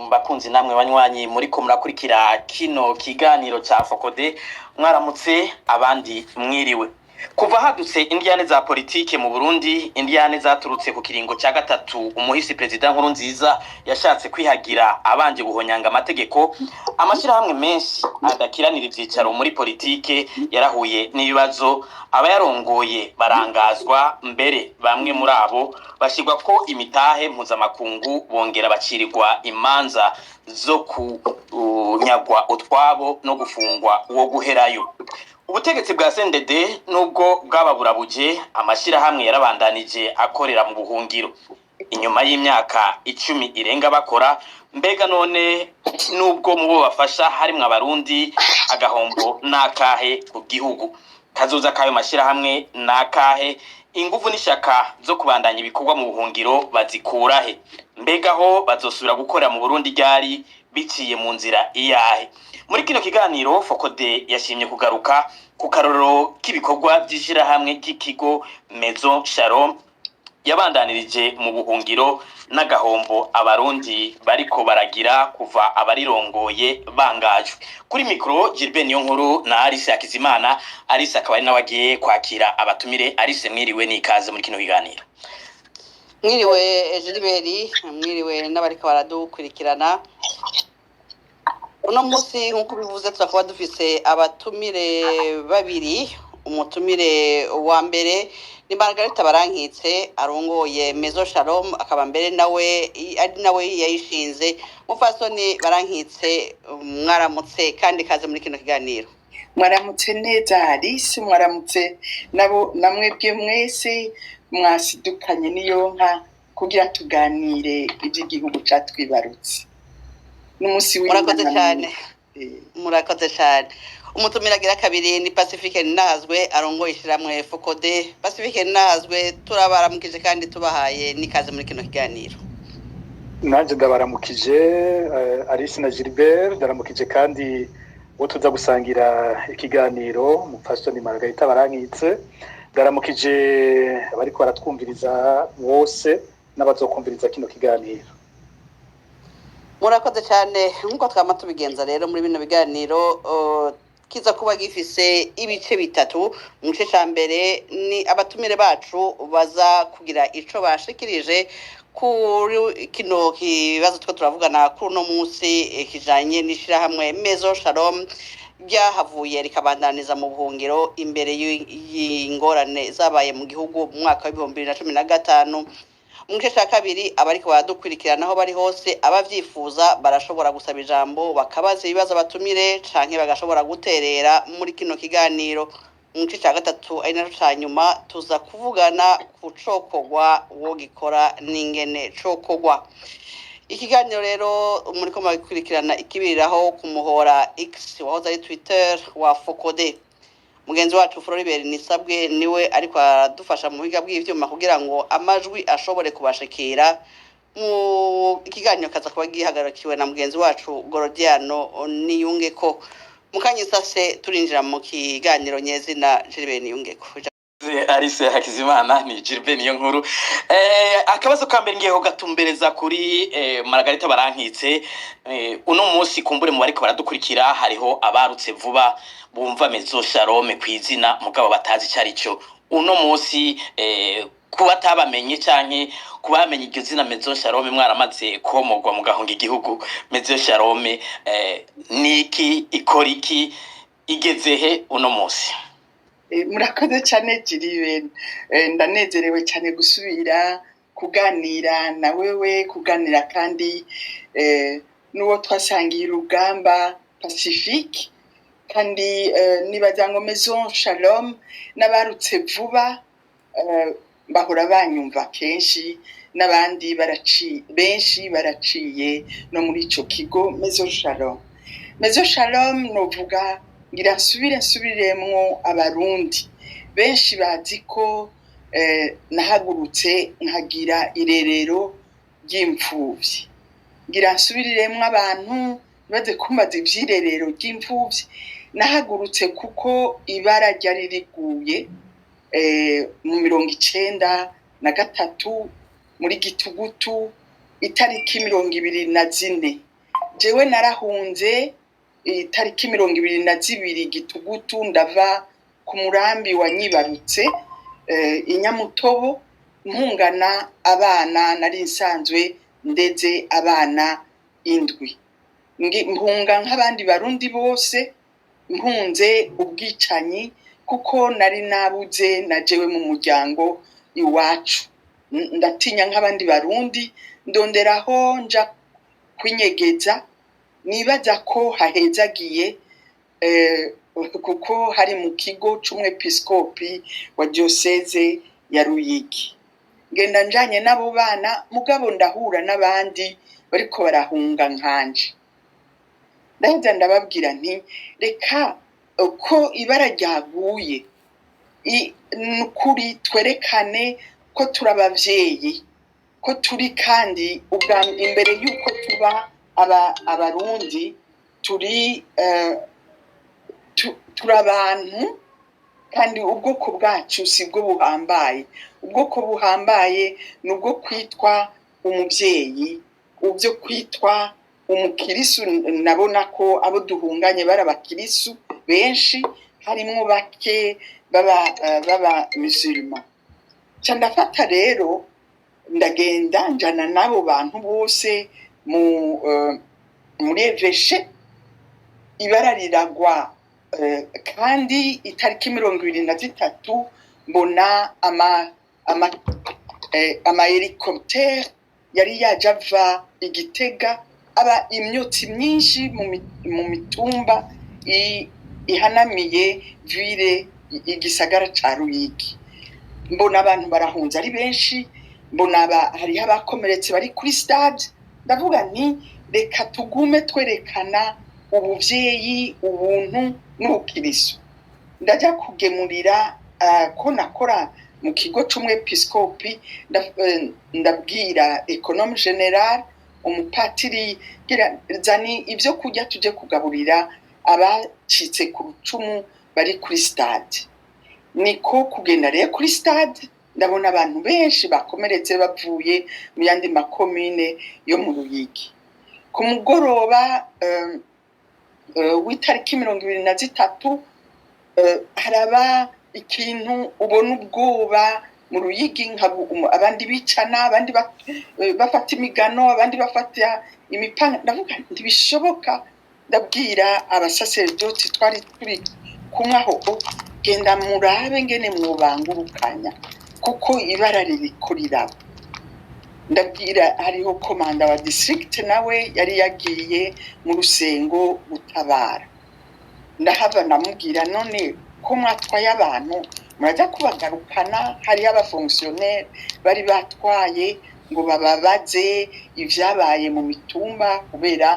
bakunzi namwe banywanyi muri ko murakurikira kino kiganiro ca Fokode mwaramutse abandi mwiriwe. Kuva hadutse indiyane za politike mu Burundi, indiyane zaturutse ku kiringo ca gatatu umuhisi president Nkurunziza yashatse kwihagira abanje guhonyanga amategeko, amashirahamwe menshi adakiranira ivyicaro muri politike yarahuye n'ibibazo, abayarongoye barangazwa, mbere bamwe muri abo bashirwa ko imitahe mpuzamakungu bongera bacirirwa imanza zo kunyagwa utwabo no gufungwa uwo guherayo. Ubutegetsi bwa CNDD nubwo bwababurabuje, amashirahamwe yarabandanije akorera mu buhungiro. Inyuma y'imyaka 10 irenga bakora, mbega none nubwo mubo bafasha harimwe abarundi, agahombo nakahe ku gihugu? Kazoza kayo mashirahamwe nakahe? Inguvu n'ishaka zo kubandanya ibikorwa mu buhungiro bazikurahe? Mbega ho bazosubira gukorera mu Burundi ryari biciye mu nzira iyahe? Muri kino kiganiro Fokode yashimye kugaruka ku karorero k'ibikorwa by'ishirahamwe ry'ikigo Maison Shalom yabandanirije mu buhungiro n'agahombo abarundi bariko baragira kuva abarirongoye bangajwe. Kuri mikro Gilbert Niyonkuru na Alice Hakizimana. Alice akaba ari nawagiye kwakira abatumire. Alice mwiriwe n'ikaze muri kino kiganiro. Mwiriwe Gilbert, mwiriwe n'abariko baradukurikirana. Uno munsi nkuko bivuze tuzakaba dufise abatumire babiri. Umutumire wa mbere ni Margarita Barankitse arongoye Maison Shalom, akaba mbere nawe ari nawe yayishinze. Mufasoni Barankitse, mwaramutse kandi kaze muri kino kiganiro. Mwaramutse neza Alice, mwaramutse nabo namwebwe mwese mwasidukanye niyonka kugira tuganire iby'igihugu catwibarutse. N'umunsi Murakoze cyane. Murakoze cyane. Umutumira agira kabiri ni Pacifique Nazwe arongoye ishiramwe Fokode. Pacifique Nazwe turabaramukije kandi tubahaye nikaze muri kino kiganiro. Nanje ndabaramukije Alice na Gilbert, ndaramukije kandi uwo tuza gusangira ikiganiro Mupfasoni Margarita Barankitse, ndaramukije abariko baratwumviriza bose n'abazokumviriza kino kiganiro. Murakoze cyane. Nkuko twama tubigenza rero muri bino biganiro kiza kuba gifise ibice bitatu. Mu gice ca mbere ni abatumire bacu baza kugira ico bashikirije kuri kino kibazo two turavugana kuri uno munsi kijanye n'ishirahamwe Maison Shalom ryahavuye rikabandaniza mu buhungiro imbere y'ingorane zabaye mu gihugu mu mwaka wa 2015. Mu gice ca kabiri abariko baradukurikirana aho bari hose abavyifuza barashobora gusaba ijambo bakabaza ibibazo batumire canke bagashobora guterera muri kino kiganiro. Mu gice ca gatatu ari naco ca nyuma tuza kuvugana ku cokogwa wo gikora n'ingene cokogwa. Ikiganiro rero muriko murakurikirana ikibiriraho ku muhora X wahoze ari Twitter wa Fokode. Mugenzi wacu Floribert Nisabwe niwe ariko adufasha mu biga bw'ivyuma kugira ngo amajwi ashobore kubashikira. Mu ikiganiro kaza kuba gihagarakiwe na mugenzi wacu Gorodiano Niyungeko. Mukanyisase turinjira mu kiganiro nyezina Gilbert Niyungeko. Alice Hakizimana ni Gilbert Niyonkuru. Akabazo kambere ngiyeho gatumbereza kuri Margarita Barankitse. Uno munsi kumbure mu bariko baradukurikira hariho abarutse vuba bumva Maison Shalom kwizina mugabo batazi carico. Uno munsi kuba tabamenye canke kubamenye iryo zina Maison Shalom mwaramaze komogwa mu gahonga igihugu. Maison Shalom niki ikora iki igezehe uno munsi? Murakoze cyane Gilbert, ndanezerewe cyane gusubira kuganira na wewe, kuganira kandi nuwo twasangiye urugamba Pacifique, kandi nibaza ngo Maison Shalom n'abarutse vuba bahora banyumva kenshi, n'abandi benshi baraciye no muri ico kigo Maison Shalom. Maison Shalom novuga ngira nsubiremwo abarundi benshi bazi ko nahagurutse nkagira irerero ry'imfuvyi. Ngira nsubiriremwo abantu baze kumaza ivyirerero ry'imfuvyi. Nahagurutse kuko ibara ryari riguye mu 1993 muri Gitugutu itariki 24 jewe narahunze itariki 22 Gitugutu ndava ku murambi wa Nyibarutse Inyamutobo mpungana abana nari nsanzwe ndetse abana indwi mpunga nk'abandi barundi bose mpunze ubwicanyi kuko nari nabuze najewe mu muryango iwacu ndatinya nk'abandi barundi ndonderaho nja kwinyegeza nibaza ko hahezagiye kuko hari mu kigo c'umwepiskopi wa diocese ya Ruyigi ngenda njanye nabo bana mugabo ndahura n'abandi bariko barahunga nkanje ndaheza ndababwira nti reka ko ibara ryaguye nukuri twerekane ko turabavyeyi ko turi kandi imbere yuko tuba abarundi turi abantu kandi ubwoko bwacu sibwo buhambaye ubwoko buhambaye nubwo kwitwa umuvyeyi ubyo kwitwa umukirisu nabona ko abo duhunganye barabakirisu benshi harimo bake baba musulman cyandafata rero ndagenda njana nabo bantu bose muri eveshe ibara riragwa kandi itariki 23 mbona ama helicopter yari yajava Igitega aba imyotsi myinshi mu mitumba ihanamiye ville igisagara ca Ruyigi mbona abantu barahunze ari benshi mbona hari abakomeretse bari kuri stade ndavuga nti reka tugume twerekana ubuvyeyi ubuntu n'ubukiriso ndaja kugemurira ko nakora mu kigo c'umwepiskopi ndabwira econome general umupatiri zani ivyo kurya tuje kugaburira abacitse ku rucumu bari kuri stade niko kugenda rero kuri stade ndabona abantu benshi bakomeretse bavuye mu yandi makomine yo mu Ruyigi ku mugoroba w'itariki 23 haraba ikintu ubona ubwoba mu Ruyigi abandi bicana abandi bafata imigano abandi bafata imipanga ndavuga ntibishoboka ndabwira abasaserdoti twari turi kumwaho genda murabe ngene mwubangurukanya kuko ibara ririkurira ndabwira hariho komanda wa district nawe yari yagiye mu Rusengo gutabara ndahava namubwira none ko mwatwaye abantu muraja kubagarukana hari abafonctionnaire bari batwaye ngo bababaze ivyabaye mu mitumba kubera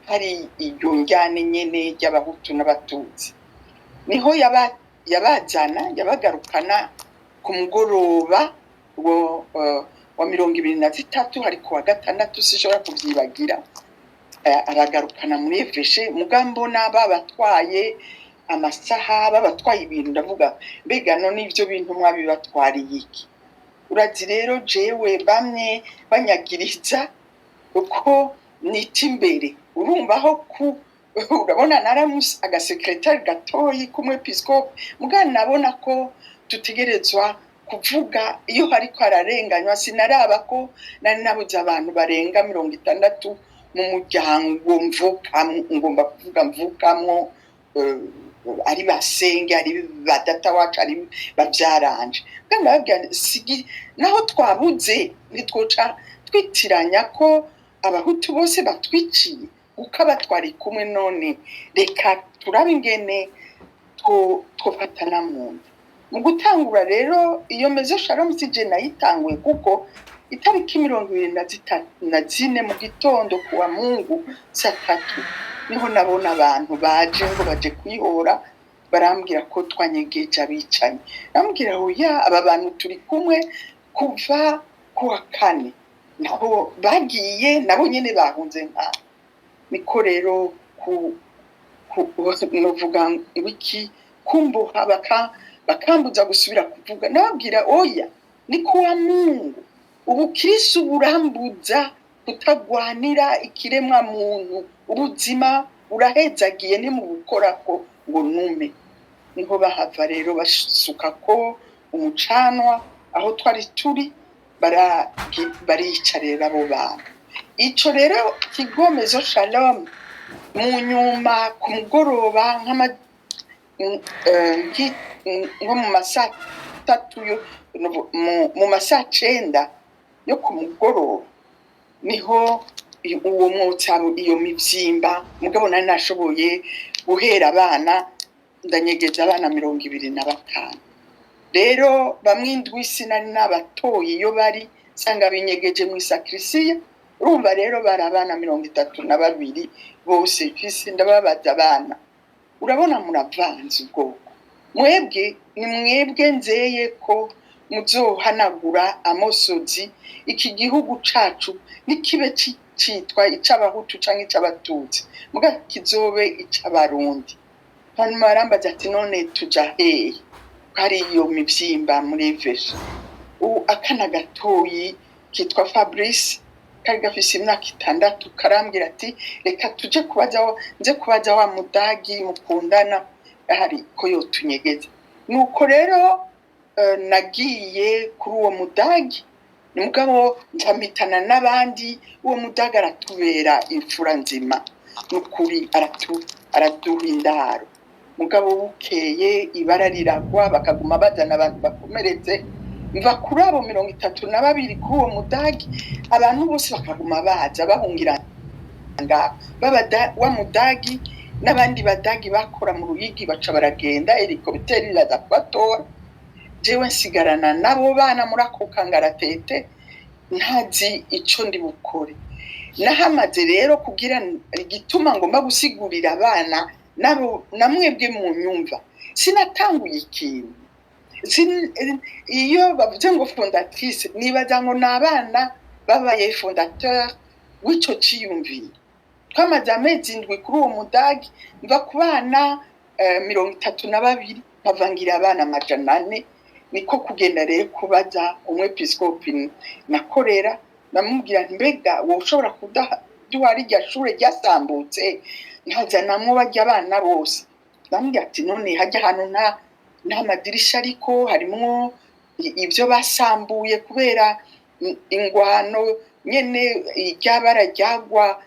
hari iryo njyane nyene y'abahutu n'abatutsi niho yabajana yabagarukana ku mugoroba wa 23 hari kuwa gatandatu sishobora kuvyibagira aragarukana muri eveshe mugambo n'ababatwaye amasaha babatwaye ibintu ndavuga mbega none ivyo bintu mwabibatwariye iki urazi rero jewe bamwe banyagiriza uko nita imbere urumvaho urabona naramusa agasekretari gatoyi k'umwepiskopi mugana nabona ko tutegerezwa kuvuga iyo hariko ararenganywa sinaraba ko nari nabuze abantu barenga 60 mu muryango ngomba kuvuga mvukamwo ari basenge ari badata wacu ari bavyaranje kandi babwira sigi naho twabuze nitwoca twitiranya ko abahutu bose batwiciye uko abatwari kumwe none reka turabe ingene twofatana mu gutangura rero iyo mezo Shalom sije nayitanguye kuko itariki 24 mu gitondo kuwa Mungu saa 3 niho nabona abantu baje ngo baje kwihora barambwira ko twanyegeje abicanye nambwira oya aba bantu turi kumwe kuva kuwa kane naho bagiye nabo nyene bahunze nka niko rero novuga wiki kumbuha bakambuza gusubira kuvuga nababwira oya ni kuwa Mungu ubu Kristo burambuza kutagwanira ikiremwa muntu ubuzima urahezagiye ni mu gukora ko ngo nume. Niho bahava rero basuka ko umucanwa aho twari turi baricarira abo bantu. Ico rero kigo Maison Shalom mu nyuma ku mugoroba nko mu masaa 3 mu masaa 9 yo ku mugoroba niho uwo mwotsa iyo mivyimba mugabo nari nashoboye guhera abana ndanyegeza abana 25. Rero bamwe indwi sinari nabatoye iyo bari sanga binyegeje mu sakrisiya. Urumva rero bari abana 32 bose fisi ndababaza abana. Urabona muravanze ubwoko. Mwebwe ni mwebwe nzeye ko muzohanagura amosozi iki gihugu cacu nikibe citwa icabahutu canke icabatutsi muga kizobe icabarundi. Hanyuma barambaza ati none tuja hehe hari iyo mivyimba muri Vesha. Akana gatoyi kitwa Fabrice kari gafise imyaka 6 karambwira ati reka tuje kubaza wa mudagi mukundana ahari ko yotunyegeza. Nuko rero nagiye kuri uwo mudagi mugabo ntamitana n'abandi. Uwo mudagi aratubera imfura nzima nukuri araduha indaro. Mugabo bukeye ibara riragwa bakaguma bazana abantu bakomeretse mva kuri abo 32 kuri uwo mudagi abantu bose bakaguma baza bahungira wa mudagi n'abandi badagi bakora mu Ruyigi baca baragenda helicopter iraza kubatora. Jewe nsigarana nabo bana muri ako kangaratete ntazi ico ndi bukore. Nahamaze rero kugira igituma ngomba gusigurira abana nabo namwebwe mu nyumva sinatanguye ikintu. Iyo bavuze ngo fondatrice nibaza ngo nabana babaye fondateur w'ico ciyumvira. Twamaze amezi 7 kuri uwo mudagi mva ku bana 32 bavangira abana 400. Niko kugenda rero kubaza umwepiskopi nakorera namubwira mbega wo ushobora kuduhari rya shure ryasambutse nkazanamwo bajya abana bose. Namubwira ati none hajya hano nta madirisha ariko harimwo ibyo basambuye kubera ingwano nyene ryabara ryagwa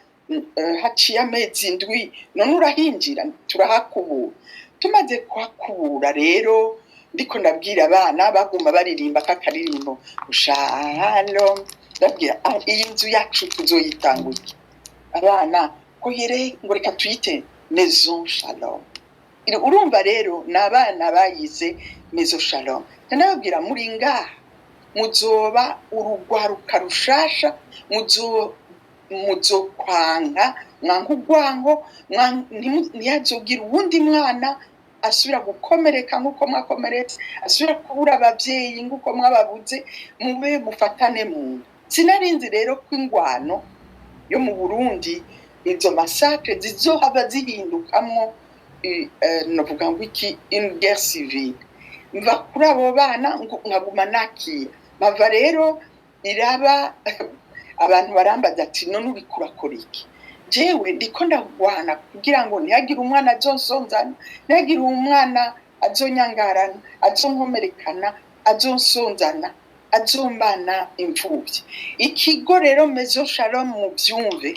haciye amezi 7 none urahinjira turahakubura. Tumaze kuhakubura rero ndiko ndabwira abana baguma baririmba kakaririmbo Shalom. Ndabwira iyi nzu yacu tuzoyitanguye abana ko yere ngo reka tuyite Maison Shalom. Urumva rero nabana bayize Maison Shalom. Nababwira muri ngaha muzoba urugwaruka rushasha muzokwanga mwankugwango ntiyazogira uwundi mwana asubira gukomereka nkuko mwakomeretse asubira kubura abavyeyi nkuko mwababuze mube mufatane mu. Sinarinzi rero ko ingwano yo mu Burundi izo massacre zizohava zihindukamwo novuga ngo iki une guerre civile. Mva kuri abo bana nkaguma nakira bava rero iraba abantu barambaza ati none uri kurakora iki. Jewe ndiko ndagwana kugira ngo ntihagire umwana azonsonzana ntihagire umwana azonyangarana azonkomerekana azonsonzana azombana imfuvyi. Ikigo rero Maison Shalom mu byumve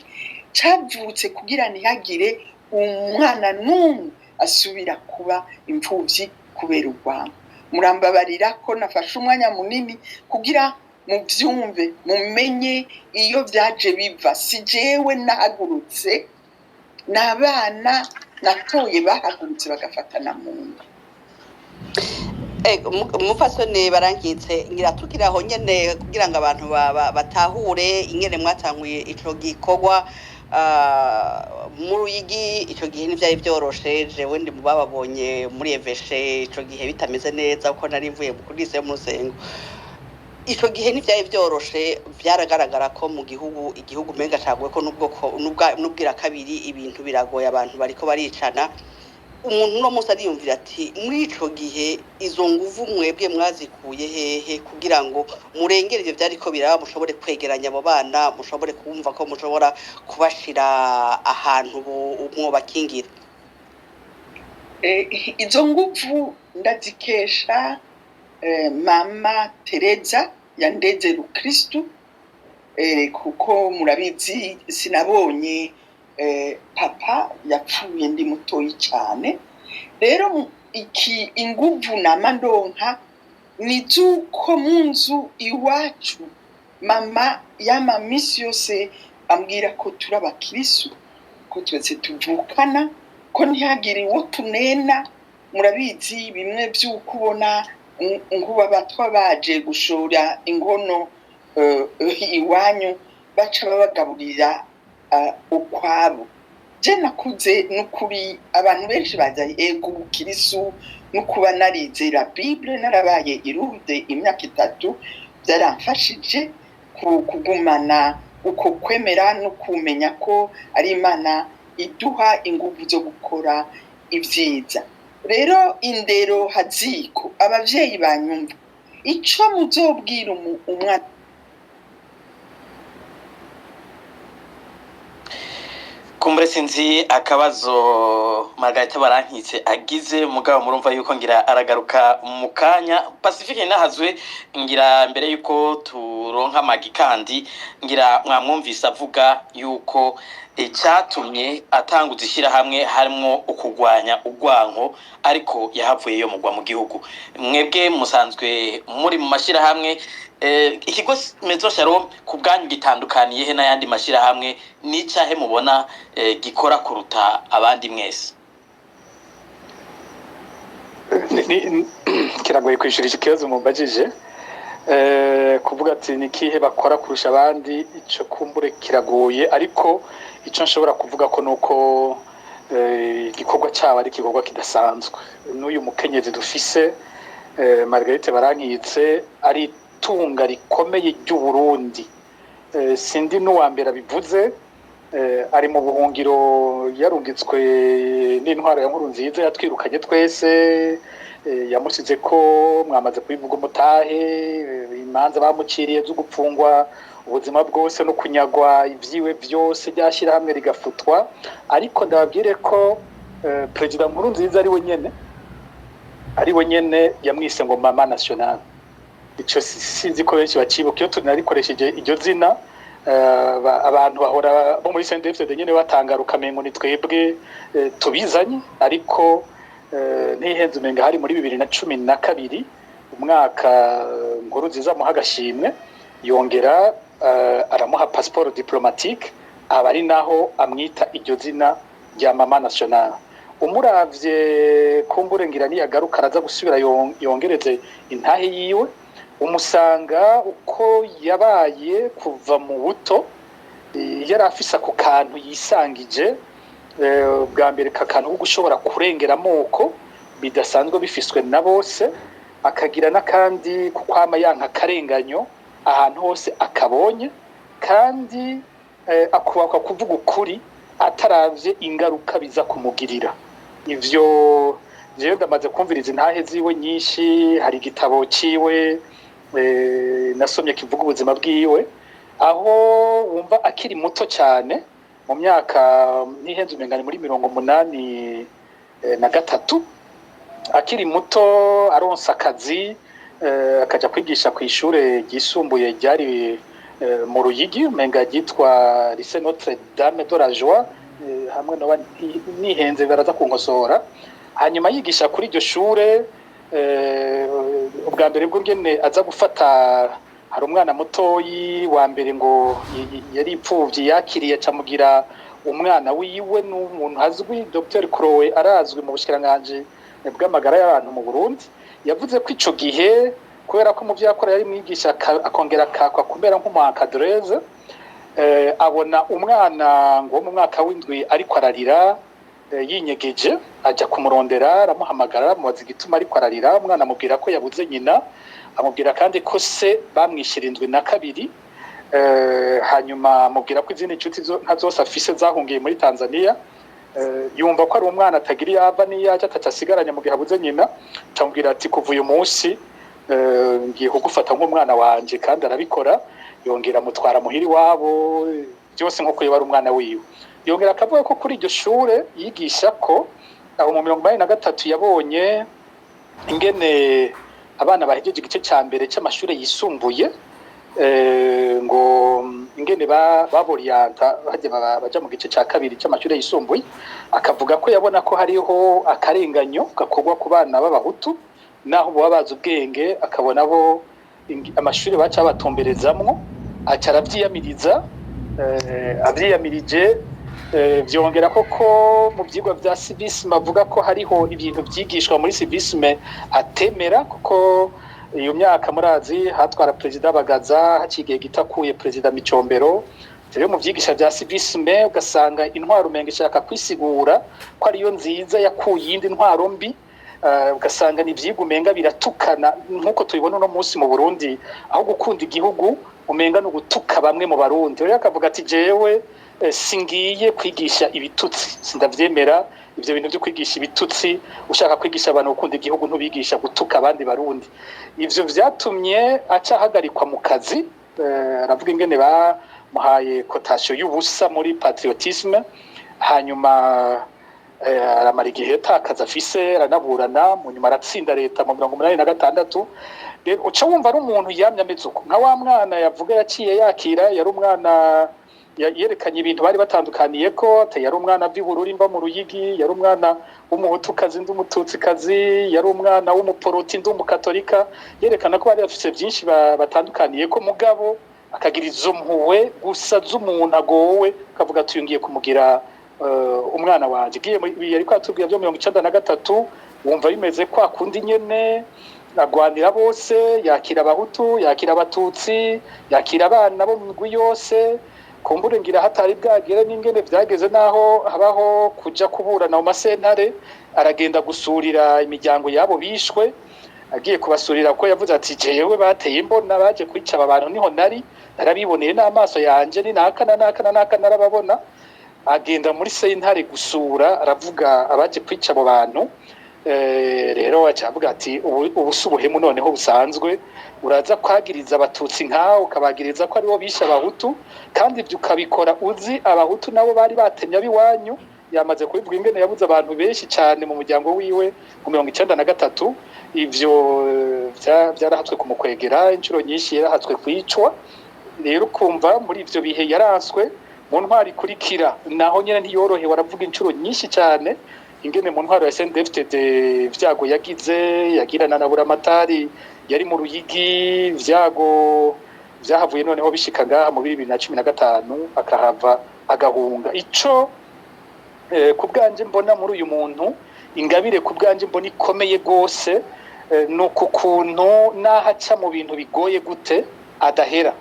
cavutse kugira ntihagire umwana n'umwe asubira kuba imfuvyi kubera urwango. Murambabarira ko nafashe umwanya munini kugira mu byumve mumenye iyo byaje biva. Si jewe nahagurutse n'abana natoye bahagurutse bagafatana mu nda. Umufasone barankitse ngira tukiraho nyene kugira ngo abantu batahure ingene mwatanguye ico gikorwa mu Ruyigi. Ico gihe n'ivyari byoroshe jewe ndi mubababonye muri Eveshe ico gihe bitameze neza uko nari mvuye kuri lycée yo mu Rusengo. Ico gihe n'ivyari byoroshe byaragaragara ko mu igihugu menga cagwe ko n'ubwira kabiri ibintu biragoye abantu bariko baricana. umuntu no munsi ariyumvira ati muri ico gihe izo nguvu mwebwe mwazikuye hehe kugira ngo murengere ivyo vyariko biraba mushobore kwegeranya abo bana mushobore kumva ko mushobora kubashira ahantu mwobakingira izo nguvu ndazikesha mama Tereza yandeze Rukristu kuko murabizi sinabonye papa yapfuye ndi mutoyi cyane rero inguvu nama ndonka nizuko munzu iwacu mama yama misi yose ambwira ko turabakirisu ko twese tuvukana ko ntihagire uwo tunena murabizi bimwe by'ukubona nguba batwa baje gushora ingono iwanyu baca babagaburira ukwabo je nakuze n'ukuri abantu benshi baza ego ubukirisu n'ukuba narize la Bible narabaye irude imyaka 3 byaramfashije kugumana uko kwemera no kumenya ko ari Imana iduha ingufu zo gukora ivyiza rero indero haziko abavyeyi banyumva ico muzobwira umwana kumbure sinzi akabazo Margarita Barankitse agize mugabo murumva yuko ngira aragaruka mu kanya Pacifique nahazwe ngira mbere yuko turonka magi kandi ngira mwamwumvise avuga yuko icyatumye atanguza ishyira hamwe harimo ukugwanya ugwanko ariko yahavuye yo mugwa mu gihugu mwebwe musanzwe muri mu mashira hamwe ikigo Maison Shalom kubwanyu gitandukaniye he n'ayandi mashira hamwe nicahe mubona gikora kuruta abandi mwese kiragoye kwishura ikibazo mumbajije kuvuga ati nikihe bakora kurusha abandi ico kumbure kiragoye ariko ico nshobora kuvuga ko nuko igikorwa cyabo ari igikorwa kidasanzwe n'uyu mukenyezi dufise Margarita Barankitse ari tunga rikomeye ry'u Burundi sindi n'uwa mbere bivuze ari mu buhungiro yarungitswe n'intwaro ya Nkurunziza yatwirukanye twese yamusize ko mwamaze kubivuga umutahe imanza bamuciriye zo gupfungwa ubuzima bwose no kunyagwa ivyiwe byose byashira hamwe rigafutwa ariko ndababwire ko president Nkurunziza ari we nyene yamwise ngo mama national ico sinzi ko benshi bacibuka iyo tunarikoresheje iryo zina abantu bahora bo muri CNDD-FDD nyene batangaruka mengo ni twebwe tubizanye ariko ntihenze umenga hari muri 2012 umwaka Nkurunziza muha agashimwe yongera aramuha passeport diplomatique abari naho amwita iryo zina rya mama national umuravye kumbure ngira ni yagaruka araza gusubira yongereze intahe yiwe umusanga uko yabaye kuva mu buto yari afisa ku kantu yisangije bwa mbere kakantu ko gushobora kurengera amoko bidasanzwe bifiswe na bose akagira n'akandi kukwama yanka karenganyo ahantu hose akabonye kandi akubaka kuvuga ukuri ataravye ingaruka biza kumugirira ivyo jewe ndamaze kumviriza intahe ziwe nyinshi hari igitabo ciwe nasomye kivuga ubuzima bwiwe aho wumva akiri muto cyane mu myaka ntihenze umengane muri 83 akiri muto aronsa akazi akaja kwigisha ku ishure ryisumbuye ryari mu Ruyigi umenga ryitwa Lycée Notre Dame de la Joie hamwe no nihenze baraza kunkosora hanyuma yigisha kuri iryo shure ubwa mbere bwo ngene aza gufata hari umwana mutoyi wa mbere ngo yari ipfuvyi yakiriye camugira umwana wiwe n'umuntu azwi Dr Crowe arazwi mu bushikiranganje bw'amagara y'abantu mu Burundi yavuze ko ico gihe kubera ko mu vyakora yari mwigisha akongera kakwa kumera nk'umuhakadreze abona umwana ngo mu mwaka w'indwi ariko ararira yinyegeje ajya kumurondera aramuhamagara amubaza igituma ariko ararira umwana amubwira ko yabuze nyina amubwira kandi ko se bamwishira 7 hanyuma amubwira ko izindi nshuti ntazose afise zahungiye muri Tanzania yumva ko ari umwana atagira yava niyaje atacasigaranye mu gihe abuze nyina camubwira ati kuva uyu munsi ngiye kugufata nk'umwana wanje kandi arabikora yongera mutwara muhiri wabo byose nko kuba ari umwana wiwe yongera akavuga ko kuri iryo shure yigisha ko aho mu 2023 yabonye ingene abana bahejeje igice ca mbere c'amashure yisumbuye ngo ingene baboriyanta baja mu gice ca kabiri c'amashure yisumbuye akavuga ko yabona ko hariho akarenganyo gakorwa ku bana b'abahutu naho bo babaza ubwenge akabona bo amashure baca batomberezamwo aca aravyiyamiriza avyiyamirije byongera koko mu byigwa bya civisme avuga ko hariho ibintu byigishwa muri civisme atemera kuko iyo myaka murazi hatwara president Bagaza hacigiye gitakuye president Micombero rero mu byigisha bya civisme ugasanga intwaro umenga ishaka kwisigura ko ariyo nziza yakuye indi ntwaro mbi ugasanga ni byigumenga biratukana nkuko tubibona no munsi mu Burundi aho gukunda igihugu umenga no gutuka bamwe mu Barundi rero akavuga ati jewe singiye kwigisha ibitutsi sindavyemera ivyo bintu byo kwigisha ibitutsi ushaka kwigisha abantu gukunda igihugu ntubigisha gutuka abandi Barundi ivyo vyatumye aca hagarikwa mu kazi aravuga ingene bamuhaye cotation y'ubusa muri patriotisme hanyuma aramara igihe takaza afise aranaburana mu nyuma aratsinda leta mu 1986 uca wumva ari umuntu yamye ameze uko nka wa mwana yavuga yaciye yakira yari umwana yerekanye ibintu bari batandukaniye ko yari umwana vy'ubururi mba mu Ruyigi yari umwana w'umuhutukazi ndumututsikazi yari umwana w'umuporoti ndumukatolika yerekana ko bari bafise byinshi batandukaniye ko mugabo akagira izo mpuwe gusa z'umuntu agowe kavuga tuyungiye kumugira umwana wanje giye yari kwatubwiye byo 1993 wumva bimeze kwa kundi nyene agwanira bose yakira abahutu yakira abatutsi yakira abana bo mu migwi yose kumbure ngira hatari bwagere n'ingene byageze naho habaho kuja kuburana mu masentare aragenda gusurira imiryango yabo bishwe agiye kubasurira ko yavuze ati jewe bateye imbona baje kwica abantu niho narabiboneye n'amaso yanje ni nakana narababona agenda muri sentare gusura aravuga abaje kwica abo bantu rero acavuga ati ubusubuhemu noneho busanzwe uraza kwagiriza abatutsi nkaho ukabagiriza ko aribo bisha abahutu kandi ibyo ukabikora uzi abahutu nabo bari batemye abiwanyu yamaze kubivuga ingene yabuze abantu benshi cyane mu muryango wiwe mu 1993 ivyo byarahatswe kumukwegera inshuro nyinshi yarahatswe kwicwa rero kumva muri ivyo bihe yaranswe mu ntwari kurikira naho nyene ntiyorohe waravuga inshuro nyinshi cyane ingene mu ntwaro ya SNDFTD vyago yagize yagirana na Buramatari yari mu Ruyigi vyago vyahavuye noneho bishikaga mu 2015 akahava agahunga ico kubganje mbona muri uyu muntu ingabire kubganje mbona ikomeye gose no kukuntu nahaca mu bintu bigoye gute adahera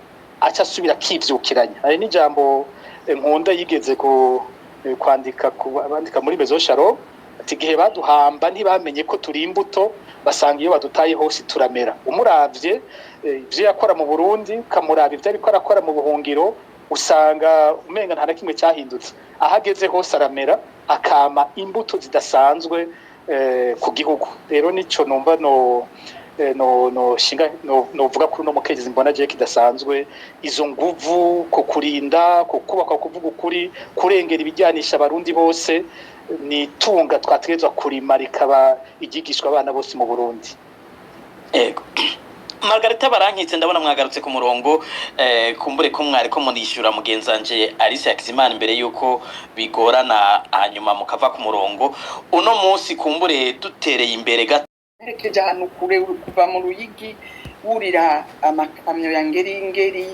aca asubira kivyukiranya ari n'ijambo nkunda yigeze kwandika muri Mezo Sharo ati gihe baduhamba ntibamenye ko turi imbuto basanga iyo badutaye hose turamera umuravye ivyo yakora mu Burundi kamuraba ivyo ariko arakora mu buhungiro usanga umenga nta nakimwe cyahindutse ahageze hose aramera akama imbuto zidasanzwe ku gihugu rero nico numva novuga kuri no mukegezi mbona je kidasanzwe izo nguvu ko kurinda ko kubaka kuvuga ukuri kurengera ibijyanisha abarundi bose ni tunga twategezwa kurima rikaba igigishwa abana bose mu Burundi. Ego Margarita Barankitse ndabona mwagarutse ku murongo kumbure ko mwari ko munishura mugenzanje Alice Yakizimana imbere yuko bigorana hanyuma mukava ku murongo uno munsi kumbure dutereye imbere herekeje ahantu kure kuva mu Ruyigi wurira amakamyo ya ngeri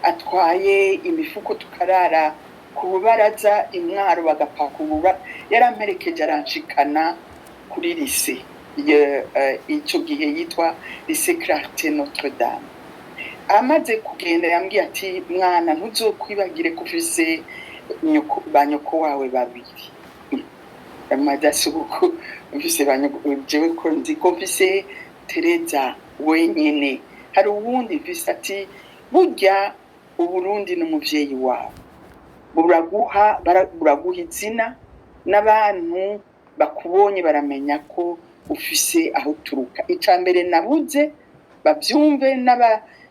atwaye imifuko tukarara ku bubaraza imwaro bagapakurura yaramperekeje aranshikana kuri lycée icyo gihe yitwa lycée Clarté Notre Dame amaze kugenda yambwiye ati mwana ntuzokwibagire ko ufise banyoko wawe babiri amadasuko mfise jewe ko nzi ko mfise Tereza wenyene hari uwundi mfise ati burya Uburundi n'umuvyeyi wawe buraguha izina n'abantu bakubonye baramenya ko ufise aho uturuka. Icya mbere nabuze babyumve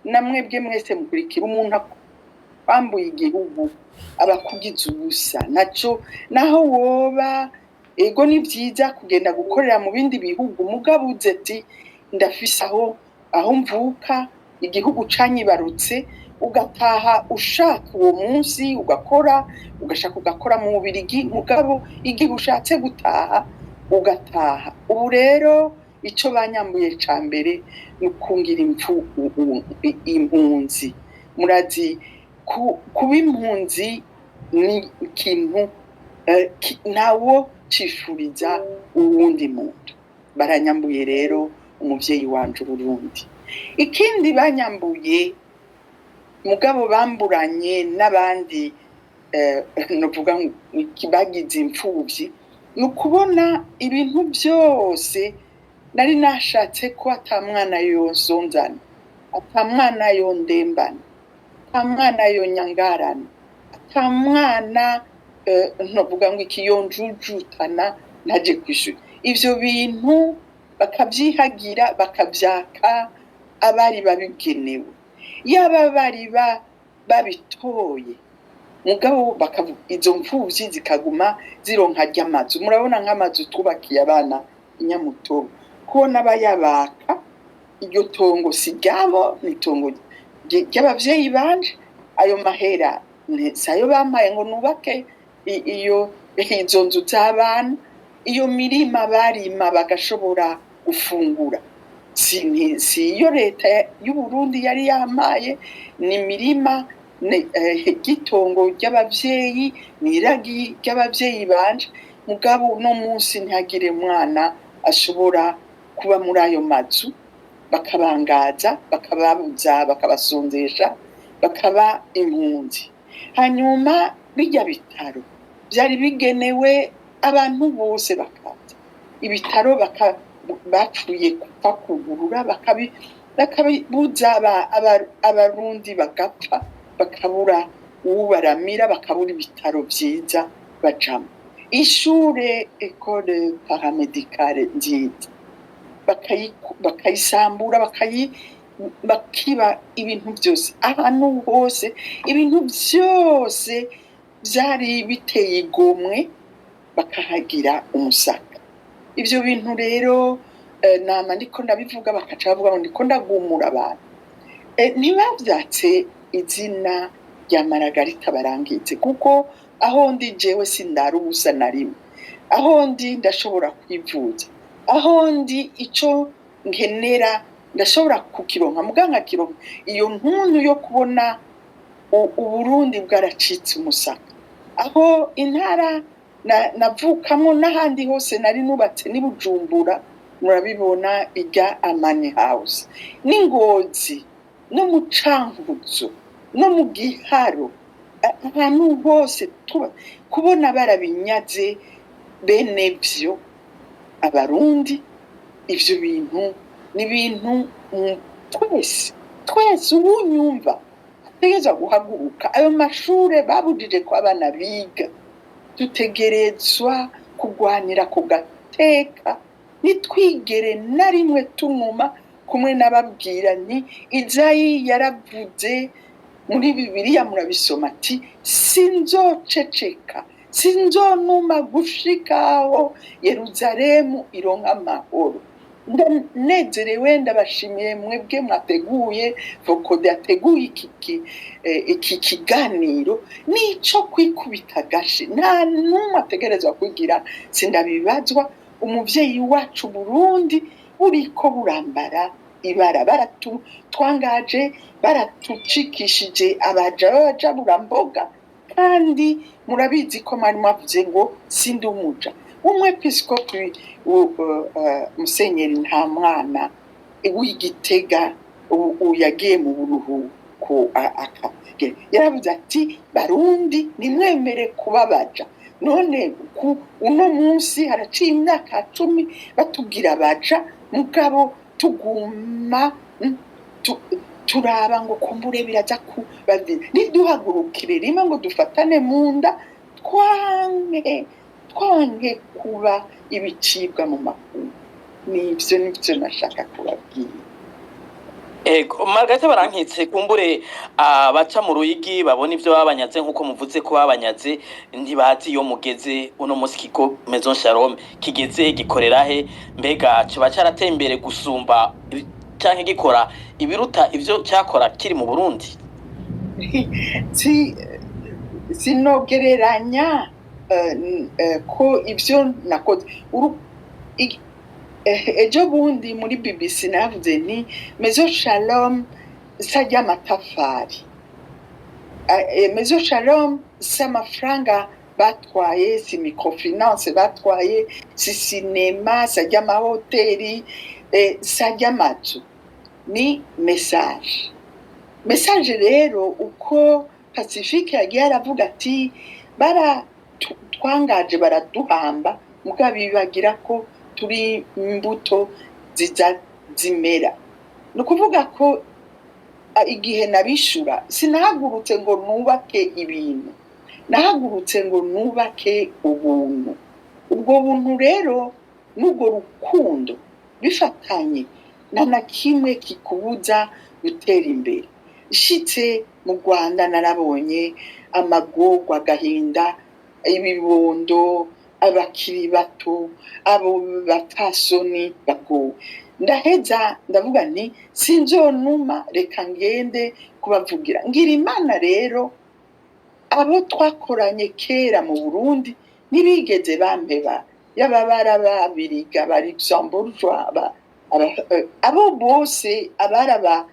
namwebwe mwese mukurikira umuntu kwambuye igihugu abakugize ubusa nacyo naho woba ego ni byiza kugenda gukorera mu bindi bihugu mugabo uze ati ndafise aho mvuka igihugu canyibarutse ugataha ushaka uwo munsi ugashaka ugakora mu Bubiligi mugabo igihe ushatse gutaha ugataha. Ubu rero icyo banyambuye ca mbere ni ukungira impunzi. Murazi kuba impunzi ni ikintu nawo cifuriza uwundi muntu. Baranyambuye rero umuvyeyi wanje Burundi. Ikindi banyambuye mugabo bamburanye n'abandi novuga bagize imfuvyi ni ukubona ibintu byose nari nashatse ko atamwana yonsonzana, atamwana yondembana, atamwana yonyangarana, atamwana novuga ngo ikiyonjujutana naje kwishuri. Ivyo bintu bakavyihagira bakavyaka abari babigenewe. Yaba bari babitoye mugabo izo mfuvyi zikaguma zironka ry'amazu. Murabona nk'amazu tubakiye abana inyamutobo kubona bayabaka iryo tongo si ryabo ni tongo ry'abavyeyi banje. Ayo mahera sayo bampaye ngo nubake izo nzu z'abana, iyo mirima barima bagashobora gufungura si iyo leta y'u Burundi yari yamaye, ni mirima gitongo ry'abavyeyi, niragi ry'abavyeyi banje. Mugabo no munsi ntihagire mwana ashobora kuba muri ayo mazu, bakabangaza, bakababuza, bakabasonzesha, bakaba impunzi. Hanyuma bijya bitaro byari bigenewe abantu bose bakaza. Ibitaro bapfuye kupfa kugurura bakabibuza abarundi bagapfa, bakabura ubaramira, bakabura ibitaro byiza bajamo. Ishure école paramédicale nziza bakayisambura, bakiba ibintu byose ahantu hose, ibintu byose byari biteye igomwe, bakahagira umusaka. Ivyo bintu rero nama ndiko ndabivuga bakaca bavuga ngo ndiko ndagumura abantu. Ntibavyatse izina rya Maragarita Barangitse kuko aho ndi jewe sindari ubusa na rimwe. Aho ndi ndashobora kwivuza, aho ndi ico nkenera ndashobora kukironka muganga kironka. Iyo ntuntu yo kubona Uburundi bwaracitse umusaka, aho intara navukamwo n'ahandi hose nari nubatse ni Bujumbura, murabibona ijya Amani House, n'Ingozi, no mu Cankuzo, no mu Giharo, ahantu hose kubona barabinyaze bene vyo abarundi. Ivyo bintu ni ibintu twese ubunyumva ategeza guhaguruka. Ayo mashure babujije ko abana biga, dutegerezwa kugwanira ku gateka, nitwigere na rimwe tunuma. Kumwe nababwira nti Izayi yaravuze muri Bibiliya murabisoma ati sinzoceceka, sinzonuma gushikaho Yeruzalemu ironka amahoro. Ndanezerewe ndabashimiye mwebwe mwateguye Fokode yateguye iki kiganiro nico kwikubita gashi. Nta numwe ategerezwa kugira sindabibazwa. Umuvyeyi wacu Burundi buriko burambara ibara, baratwangaje, baratucikishije abaja buramboga. Kandi murabizi ko mari mwavuze ngo sindi umuja. Umwepiskopi Musenyeri Ntamwana w'Igitega yagiye mu buruhuko yaravuze ati Barundi nimwemere kubabaja. None uno munsi haraciye imyaka 10 batubwira baja, mugabo tuguma turaba ngo kumbure biraza kubavi. Niduhagurukire rimwe ngo dufatane munda twange twange kuba ibicibwa mu makungu. Nivyo nashaka kubabwira. Ego Margarita Barankitse kumbure abaca mu Ruyigi babona ivyo babanyaze nkuko muvuze ko babanyaze ntibazi iyo mugeze uno musi kigo Maison Shalom kigeze gikorera he mbega kiba carateye imbere gusumba canke gikora ibiruta ivyo cyakora kiri mu Burundi. Sinogereranya ko ivyo nakoze ejo bundi muri BBC navuze ni Maison Shalom sajya amatafari. Maison Shalom si amafaranga batwaye, si microfinance batwaye, si cinema, sajya amahoteli, sajya amazu. Ni message rero uko Pacifique yagiye aravuga ati twangaje baraduhamba mugabo bibagira ko turi imbuto zimera. Ni ukuvuga ko igihe nabishura sinahagurutse ngo nubake ibintu, nahagurutse ngo nubake ubuntu. Ubwo buntu rero n'ubwo rukundo bifatanye na kimwe kikubuza gutera imbere. Ishitse mu Rwanda narabonye amagorwa, agahinda, ibibondo, abakiri bato, abo batasoni bagowe. Ndaheza ndavuga nti sinzonuma, reka ngende kubavugira. Ngira Imana rero abo twakoranye kera mu Burundi ntibigeze bampeba, yaba barababiriga bari Luxembourgeois, abo bose abaraba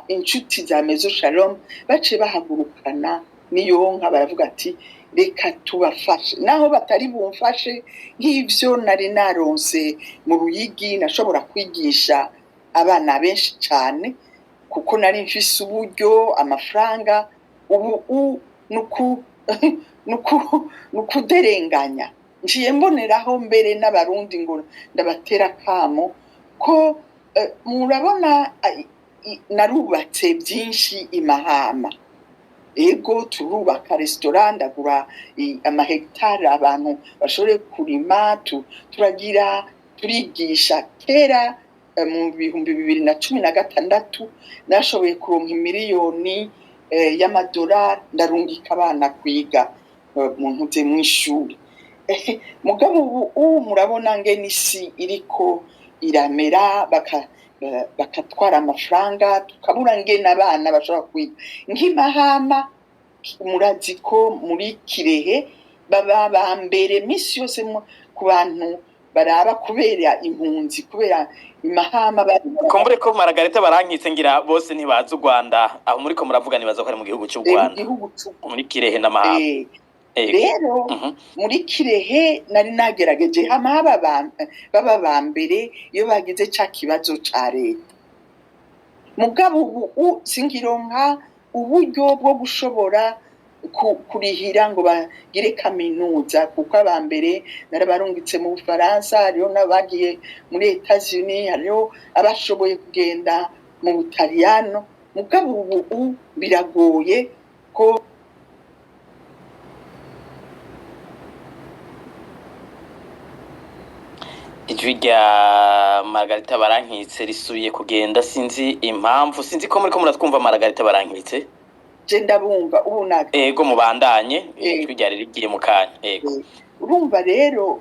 inshuti za Maison Shalom bace bahagurukana niyonka baravuga ati reka tubafashe, naho batari bumfashe nk'ivyo nari naronse mu Ruyigi. Nashobora kwigisha abana benshi cyane kuko nari mfise uburyo, amafaranga. Ubu nukuderenganya njiye mboneraho mbere n'abarundi ngo ndabatera kamo ko murabona narubatse byinshi imahama. Ego turubaka restaurant, ndagura amahegitari abantu bashobore kurima, turigisha. Kera mu 2016 nashoboye kuronka miliyoni y'amadolari ndarungika abana kwiga mu ntuze mu ishuri. Mugabo ubu murabona ngene isi iriko iramera, bakatwara amafaranga tukabura ngene abana bashobora kwiga. Nk'imahama murazi ko muri Kirehe baba bambere misi yose ku bantu baraba kubera impunzi, kubera imahama. Kumbure ko Margarita Barankitse ngira bose ntibazi u Rwanda, aho muri ko muravuga nibaza ko ari mu gihugu cy'u Rwanda, muri Kirehe n'amahama. Rero muri Kirehe nari nagerageje hama baba bambere iyo bagize ca kibazo ca leta. Mugabo ubu singironka uburyo bwo gushobora kurihira ngo bagire kaminuza, kuko abambere narabarungitse mu Bufaransa, hariho n'abagiye muri Etats-Unis, hariho abashoboye kugenda mu Butaliyano. Mugabo ubu biragoye ko ijwi rya Margarita Barankitse risubiye kugenda, sinzi impamvu, sinzi ko muri ko muratwumva Margarita Barankitse. Je ndabumva ubu naka. Ego mubandanye, ijwi rya rigiye mu kanya. Ego urumva rero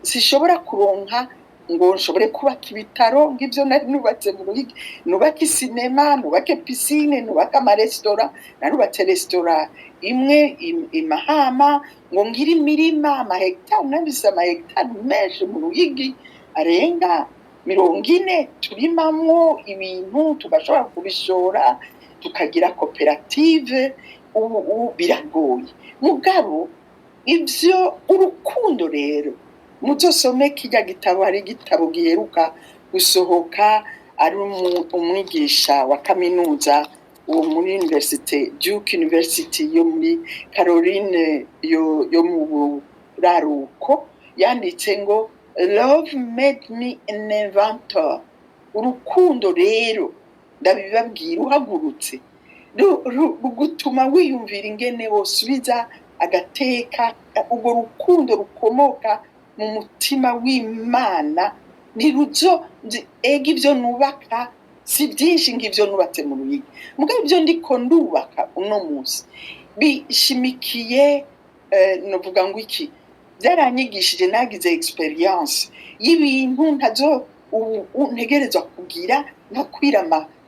sishobora kuronka ngo nshobore kubaka ibitaro ng'ivyo nari nubatse mu Ruyigi, nubake cinema, nubake piscine, nubake amaresitora. Narubatse resitora imwe imahama ngo ngire imirima amahegitari, nabise amahegitari menshi mu Ruyigi arenga 40 turimamwo ibintu tugashobora kubishora tukagira koperative. Ubu biragoye. Mugabo ivyo urukundo rero muzosome kijya gitabo, hari igitabo giheruka gusohoka, ari umwigisha wa kaminuza uwo muri Duke University yo muri Caroline yo mu Buraruko, yanditse ngo Love made me an inventor. Urukundo rero ndabibabwira uhagurutse rugutuma wiyumvira ingene wosubiza agateka urwo rukundo rukomoka mu mutima w'Imana ntiruzo ega ibyo nubaka si byinshi ng'ibyo nubatse mu Ruyigi mugabo ibyo ndiko ndubaka uno munsi bishimikiye novuga ngo iki byaranyigishije nagize experience y'ibintu ntazo ntegerezwa kugira nkakwira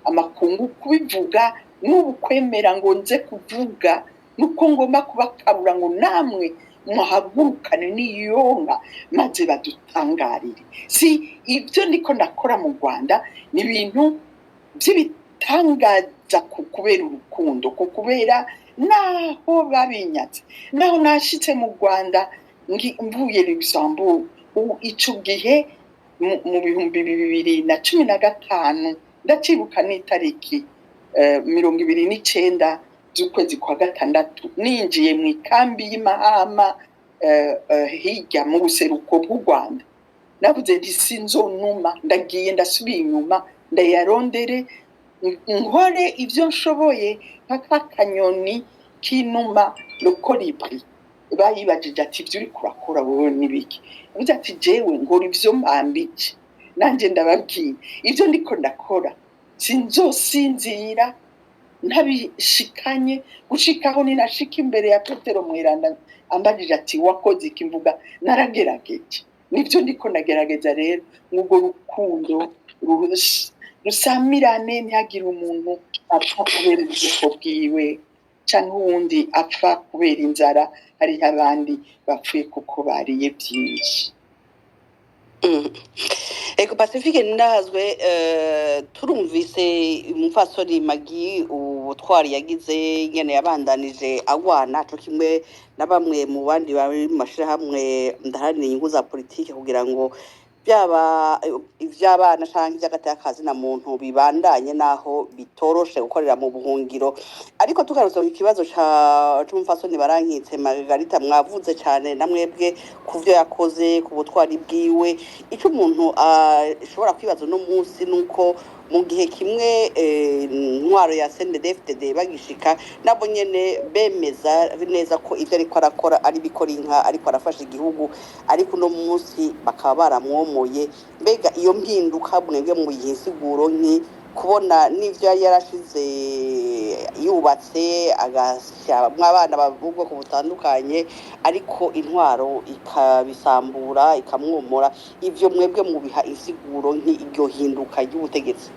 amakungu kubivuga n'ubu kwemera ngo nze kuvuga nuko ngomba kubakabura ngo namwe muhagurukane n'iyonka maze badutangarire si ibyo ndiko ndakora mu Rwanda ni ibintu by'ibitangaza kubera urukundo kubera naho babinyatse naho nashitse mu Rwanda mvuye Luxembourg ico gihe mu 2015 ndacibuka n'itariki 29 z'ukwezi kwa gatandatu ninjiye mu ikambi y'Imahama hirya mu buseruko bw'u Rwanda navuze nti sinzonuma ndagiye ndasubiye inyuma ndayarondere nkore ibyo nshoboye nk'akanyoni k'inuma lokolibri bayibajije ati ibyo uri kurakora wowe n'ibiki uvuze ati jewe ngora ibyo mpambike nanjye ndababwiye ibyo ndiko ndakora sinzosinzira ntabishikanye gushikaho ninashika imbere ya Petero Mweranda ambajije ati wakoze iki mvuga naragerageje nibyo ndiko ndagerageza rero ngubwo rukundo rusamirane ntihagire umuntu apfa kubera ubwoko bwiwe cyangwa uwundi apfa kubera inzara hari abandi bapfuye kuko bariye byinshi. Ego Pacifique ndahazwe turumvise umufasoni Magi ubutwari yagize nyene yabandanije agwana cyo kimwe na bamwe mu bandi bari mu mashirahamwe ndaharanira inyungu za politike kugira ngo byaba ivy'abana canke ivy'agatakazi na muntu bibandanye naho bitoroshe gukorera mu buhungiro ariko tugarutse ku kibazo c'umufasoni Barankitse Margarita mwavuze cyane namwebwe kuvyo yakoze ku butwari bwiwe ico umuntu ashobora kwibaza no munsi nuko mu gihe kimwe ntwaro ya CNDD-FDD bagishika nabo nyene bemeza neza ko ivyo ariko arakora ari bikora inka ariko arafasha igihugu ariko no munsi bakaba baramwomoye mbega iyo mpinduka mwebwe mu yisiguro nki kubona n'ivyo yarashize yubatse agashyamwa abana bavugwa ku butandukanye ariko intwaro ikabisambura ikamwomora ivyo mwebwe mu biha insiguro nk'iryo hinduka ry'ubutegetsi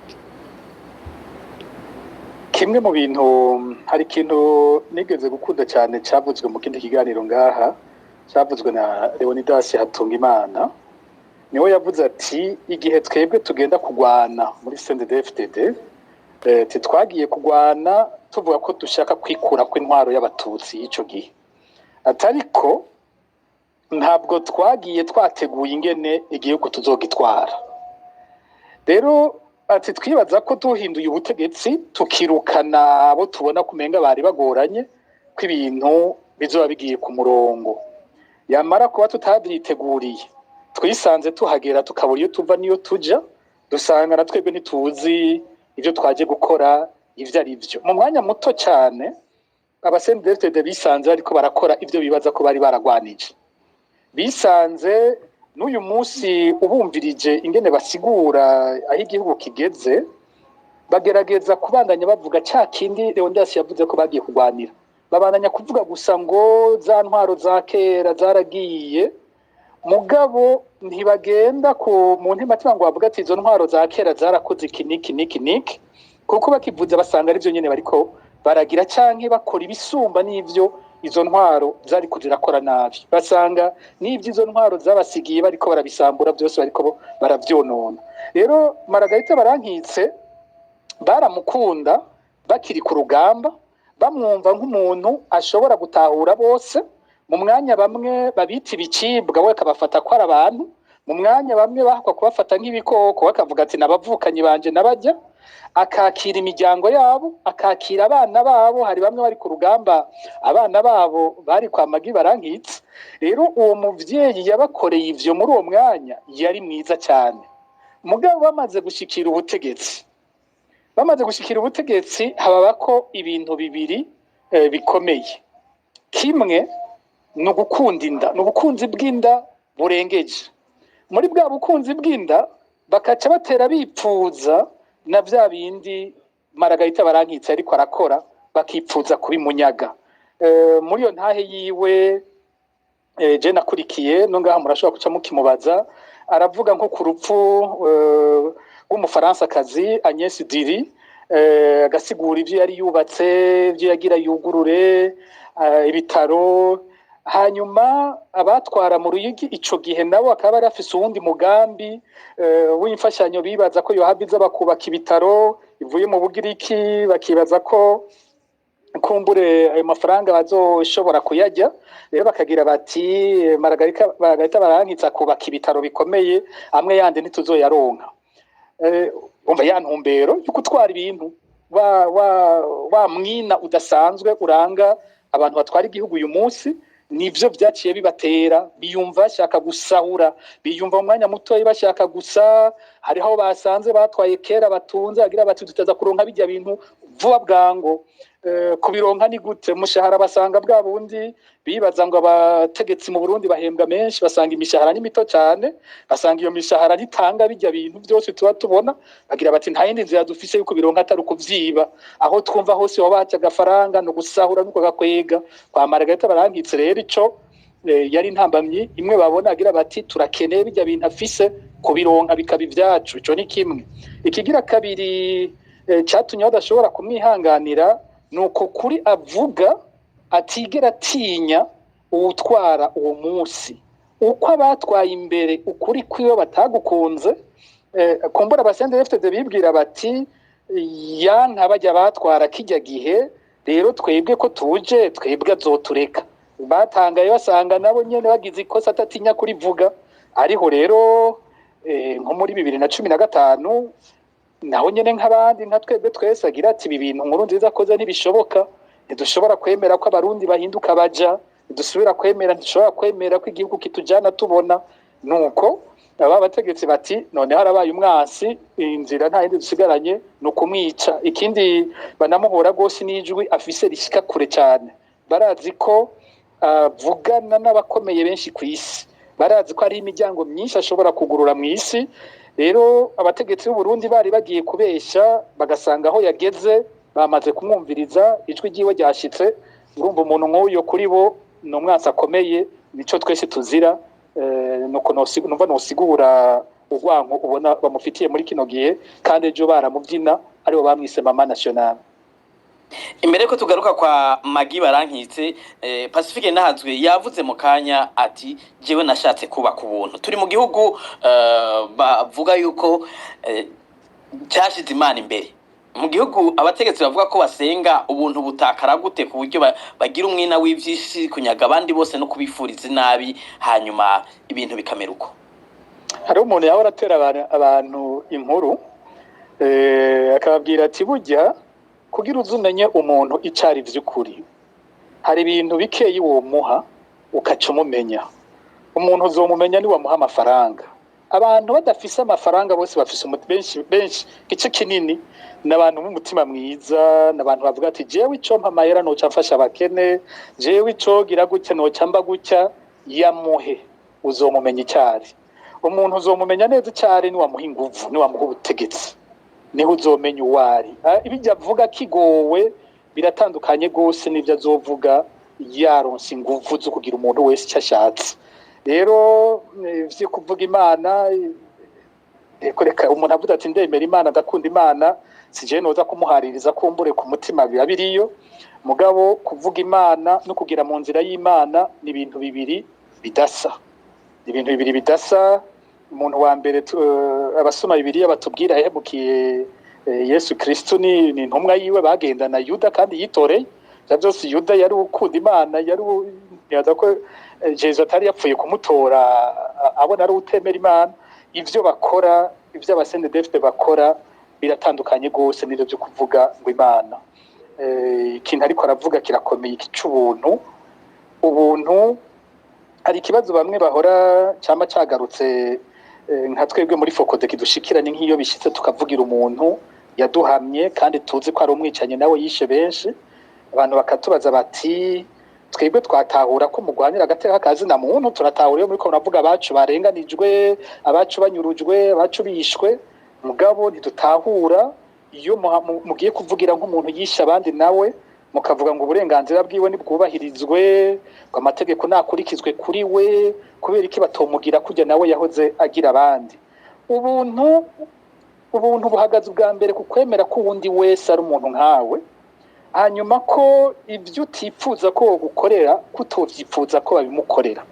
kimwe mu bintu hari ikintu nigeze gukunda cyane cyavuzwe mu kindi kiganiro ngaha cyavuzwe na Leonidas Hatungimana niwe yavuze ati igihe twebwe tugenda kugwana muri CNDD-FDD twagiye kugwana tuvuga ko dushaka kwikura kw'intwaro y'abatutsi ico gihe atariko ntabwo twagiye twateguye ingene igihugu tuzogitwara rero ati twibaza ko duhinduye ubutegetsi tukirukana abo tubona kumenga bari bagoranye ko ibintu bizoba bigiye ku murongo yamara kuba tutabyiteguriye twisanze tuhagera tukabura iyo tuva niyo tuja dusanga na twebwe ntituzi ibyo twaje gukora ivyo ari byo mu mwanya muto cyane abasendefte bisanze ariko barakora ivyo bibaza ko bari baragwanije bisanze n'uyu munsi ubumvirije ingene basigura aho igihugu kigeze bagerageza kubandanya bavuga cya kindi Leonidas yavuze ko bagiye kugwanira babandanya kuvuga gusa ngo za ntwaro za kera zaragiye mugabo ntibagenda ku mu ntimatima ngo bavuga ati izo ntwaro za kera zarakoze iki kuko bakivuze basanga ari byo nyene bariko baragira canke bakora ibisumba n'ivyo izo ntwaro zari kuzirakora nabi basanga n'ivyo izo ntwaro zabasigiye bariko barabisambura byose bariko baravyonona rero Margarita Barankitse baramukunda bakiri ku rugamba bamwumva nk'umuntu ashobora gutahura bose mu mwanya bamwe babita ibicibwa we kabafata ko ari abantu mu mwanya bamwe bahakwa kubafata nk'ibikoko bakavuga ati nabavukanye banje nabajya akakira imiryango yabo akakira abana babo hari bamwe bari ku rugamba abana babo bari kwa Magi Barankitse rero uwo muvyeyi yabakoreye ivyo muri uwo mwanya yari mwiza cyane mugabo bamaze gushikira ubutegetsi hababa ko ibintu bibiri bikomeye kimwe ni ugukunda inda, ni ubukunzi bw'inda burengeje. Muri bwa bukunzi bw'inda bakaca batera bipfuza na vya bindi Margarita Barankitse ariko arakora, bakipfuza kubimunyaga. Muri iyo ntahe yiwe je nakurikiye no ngaha murashobora kuca mukimubaza, aravuga nko ku rupfu rw'umufaransa-kazi Agnès Diri, agasigura ivyo yari yubatse, ivyo yagira yugurure ibitaro. Hanyuma abatwara mu Ruyigi ico gihe nabo akaba bari afise uwundi mugambi w'imfashanyo, bibaza ko yohabiza bakubaka ibitaro ivuye mu Bugiriki, bakibaza ko kumbure ayo mafaranga bazoshobora kuyajya. Rero bakagira bati Margarita Barankitse akubaka ibitaro bikomeye, amwe yandi ntituzoyaronka. Umva ya ntumbero yo gutwara ibintu, wa mwina udasanzwe uranga abantu batwara igihugu uyu munsi, nivyo vyaciye bibatera, biyumva bashaka gusahura, biyumva mu mwanya mutoyi bashaka gusa. Hariho basanze batwaye kera batunze, agira bati dutaza kuronka bijya bintu vuba bwango. Kubironka ni gute? Umushahara basanga bwa bundi bibaza ngo abategetsi mu Burundi bahembwa menshi, basanga imishahara ni mito cyane, basanga iyo mishahara ritanga bijya bintu byose tuba tubona, bagira bati nta yindi nzira dufise yuko bironka atari ukuvyiba. Aho twumva hose wabaca agafaranga no gusahura nuko gakwega. Kwa Margarita Barankitse rero ico yari intambamyi imwe babona, agira bati turakeneye bijya bintu afise, kubironka bikaba ivyacu. Ico ni kimwe. Ikigira kabiri cyatumye badashobora kumwihanganira, nuko kuri avuga atigera atinya uwutwara uwo munsi, uko abatwaye imbere ukuri kwiwe batagukunze. Kumbura abasende FTD bibwira bati yanka bajya batwara kijya gihe, rero twebwe ko tuje twebwe azotureka. Batangaye basanga nabo nyene bagize ikosa atatinya kurivuga. Ariho rero nko muri 2015 naho nyene nk'abandi nka twebwe twese agira ati ibi bintu Nkurunziza akoze ntibishoboka, ntidushobora kwemera ko abarundi bahinduka baja, ntidusubira kwemera, ntidushobora kwemera ko igihugu kitujana tubona. Nuko aba bategetsi bati none harabaye umwansi, inzira nta yindi dusigaranye no kumwica. Ikindi banamuhora gose n'ijwi afise rishika kure cyane, barazi ko vugana n'abakomeye benshi ku isi, barazi ko ari imiryango myinshi ashobora kugurura mu isi. Rero abategetsi b'u Burundi bari bagiye kubesha, bagasanga aho yageze bamaze kumwumviriza, ijwi ryiwe ryashitse. Urumva umuntu nk'uyo kuri bo no mwasa akomeye, nico twese tuzira. Nuko numva nosigura urwanko ubona bamufitiye muri kino gihe, kandi ejo baramubyina aribo bamwise Mama National. Imbere ko tugaruka kwa Magi Barankitse, Pacifique Nahazwe yavuze mu kanya ati jewe nashatse kubaka ubuntu. Turi mu gihugu bavuga yuko cyashize Imana imbere. Mu gihugu abategetsi bavuga ko basenga ubuntu butakara gute ku buryo bagira umwina w'ivyisi, kunyaga abandi bose no kubifuriza nabi, hanyuma ibintu bikamera uko. Hari umuntu yahora atera abantu inkuru, akababwira ati burya kugira uzumenye umuntu icari vy'ukuri, hari ibintu bikeyi wo muha ukaca umumenya. Umuntu uzomumenya ni wamuha amafaranga. Abantu badafise amafaranga bose bafise benshi gice kinini n'abantu b'umutima mwiza, n'abantu bavuga ati jewe ico mpa mahera noca mfasha abakene, jewe ico gira gutya noca mba gutya. Yamuhe, uzomumenya icari. Umuntu uzomumenya neza icari ni wamuha inguvu, ni wamuha ubutegetsi, niho uzomenya uwari. Ibijya avuga kigowe biratandukanye gose n'ivyo azovuga yaronse inguvu zo kugira umuntu wese icyo ashatse. Rero vyo kuvuga Imana, reka umuntu avuga ati ndemera Imana, ndakunda Imana, sije noza kumuhaririza kumbure ku mutima biba biriyo. Mugabo kuvuga Imana no kugira mu nzira y'Imana ni ibintu bibiri bidasa, ibintu bibiri bidasa. Umuntu wa mbere abasoma Bibiliya batubwira yahemukiye Yesu Kristo ni intumwa yiwe bagendana Yuda kandi yitoreye. Byose Yuda yari ukunda Imana, yari yaza ko Jesus atari yapfuye kumutora abona ari utemera Imana. Ivyo bakora, ivyo abasende defte bakora biratandukanye gose n'ivyo byo kuvuga ngo Imana. Ikintu ariko aravuga kirakomeye, ikicubuntu. Ubuntu hari ikibazo bamwe bahora cyama cagarutse, nka twebwe muri Fokode kidushikiranye nk'iyo bishitse tukavugira umuntu yaduhamye kandi tuzi ko ari umwicanye nawe yishe benshi. Abantu bakatubaza bati twebwe twatahura ko mugwanira agateka kazina muntu, turatahura iyo muri ko muravuga abacu barenganijwe, abacu banyurujwe, abacu bishwe, mugabo ntidutahura iyo mugiye kuvugira nk'umuntu yisha abandi nawe mukavuga ngo uburenganzira bwiwe nibwubahirizwe, ngo amategeko nakurikizwe kuri we, kubera iki batomugira kujya nawe yahoze agira abandi. Ubuntu buhagaze ubwa mbere ku kwemera ko uwundi wese ari umuntu nkawe, hanyuma ko ibyo utipfuza ko gukorera kutovyifuza ko babimukorera.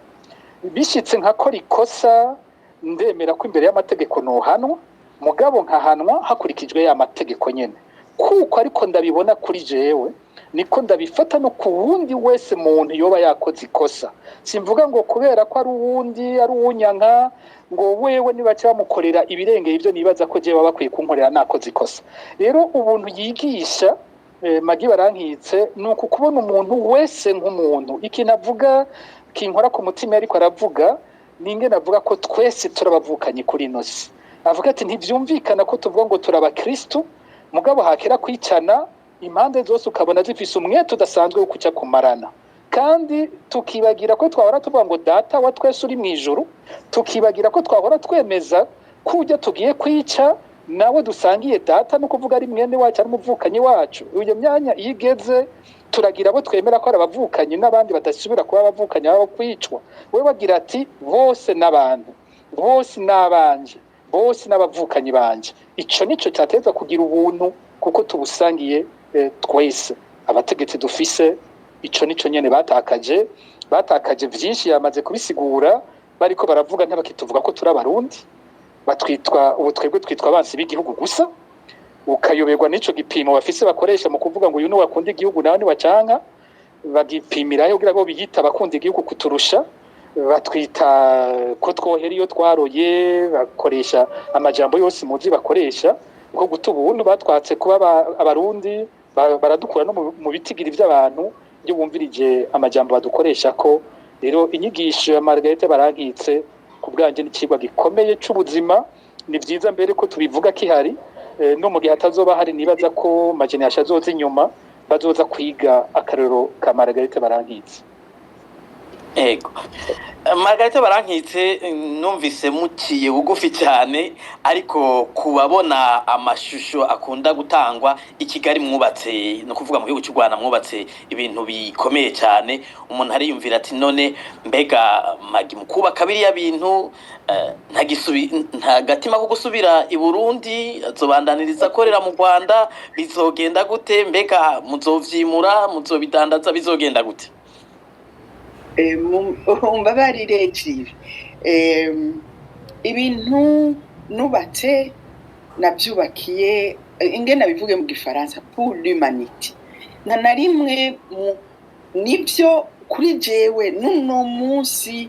Bishitse nkakora ikosa, ndemera ko imbere y'amategeko nohanwa, mugabo nkahanwa hakurikijwe ya mategeko nyene, kuko ariko ndabibona kuri jewe niko ndabifata no ku wundi wese muntu yoba yakoze ikosa. Simvuga ngo kubera ko ari uwundi ari uwunyanka ngo wewe niba cyamukorera ibirengeye ibyo nibaza ko jewe bakwiye kunkorera nakoze ikosa. Rero ubuntu yigisha Magi Barankitse nuko kubona umuntu wese nk'umuntu. Ikintu avuga kinkora ku mutima ariko aravuga ninge navuga ko twese turabavukanye kuri nosi. Avuga ati ntivyumvikana ko tuvuga ngo turabakristo mugabo hakera kwicana impande zose ukabona zifise umwete udasanzwe wo kuca kumarana, kandi tukibagira ko twahora tuvuga ngo data wa twese uri mwijuru, tukibagira ko twahora twemeza kujya tugiye kwica nawe dusangiye data no kuvuga ari mwene wacu ari umuvukanyi wacu. Uyo myanya igeze turagira abo twemera ko ari abavukanyi n'abandi badasubira kuba abavukanyi abo kwicwa. We bagira ati bose n'abantu, bose n'abanje, bose n'abavukanyi banje. Ico nico cyateza kugira ubuntu kuko tubusangiye twese. Abategetsi dufise ico nico nyene batakaje vyinshi yamaze kubisigura, bariko baravuga ntibakituvuga ko turi abarundi, batwitwa ubu twebwe twitwa abansi b'igihugu gusa, ukayoberwa n'ico gipimo bafise bakoresha mu kuvuga ngo uyu ni wakunda igihugu nawe ni wacanka, bagipimirayo kugira ngo biyita bakunda igihugu kuturusha, batwita ko twohera iyo twaroye, bakoresha amajambo yose muzi bakoresha ko guta ubuntu. Batwatse kuba abarundi, baradukura no mu bitigiri by'abantu byo bumvirije amajambo badukoresha ko. Rero inyigisho ya Margarete Barankitse ku bwanje n'ikigwa gikomeye c'ubuzima. Ni vyiza mbere ko tubivuga kihari, no mu gihe atazoba hari nibaza ko majenerasha azoza inyuma bazoza kwiga akarero ka Margarete Barankitse. Ego Margarete Barankitse numvise muciye bugufi cyane, ariko kubabona amashusho akunda gutangwa i Kigali mwubatse, no kuvuga mu gihugu cy'u Rwanda mwubatse ibintu bikomeye cyane. Umuntu ariyumvira ati none mbega Magi mukubaka biriya bintu nta gatima ko gusubira i Burundi, azobandaniriza akorera mu Rwanda, bizogenda gute? Mbega muzovyimura, muzobidandaza, bizogenda gute? Mbabarire Jive, ibintu nubatse nabyubakiye ingena bivuge mu gifaransa pour l'humanité. Na rimwe nibyo kuri jewe n'uno munsi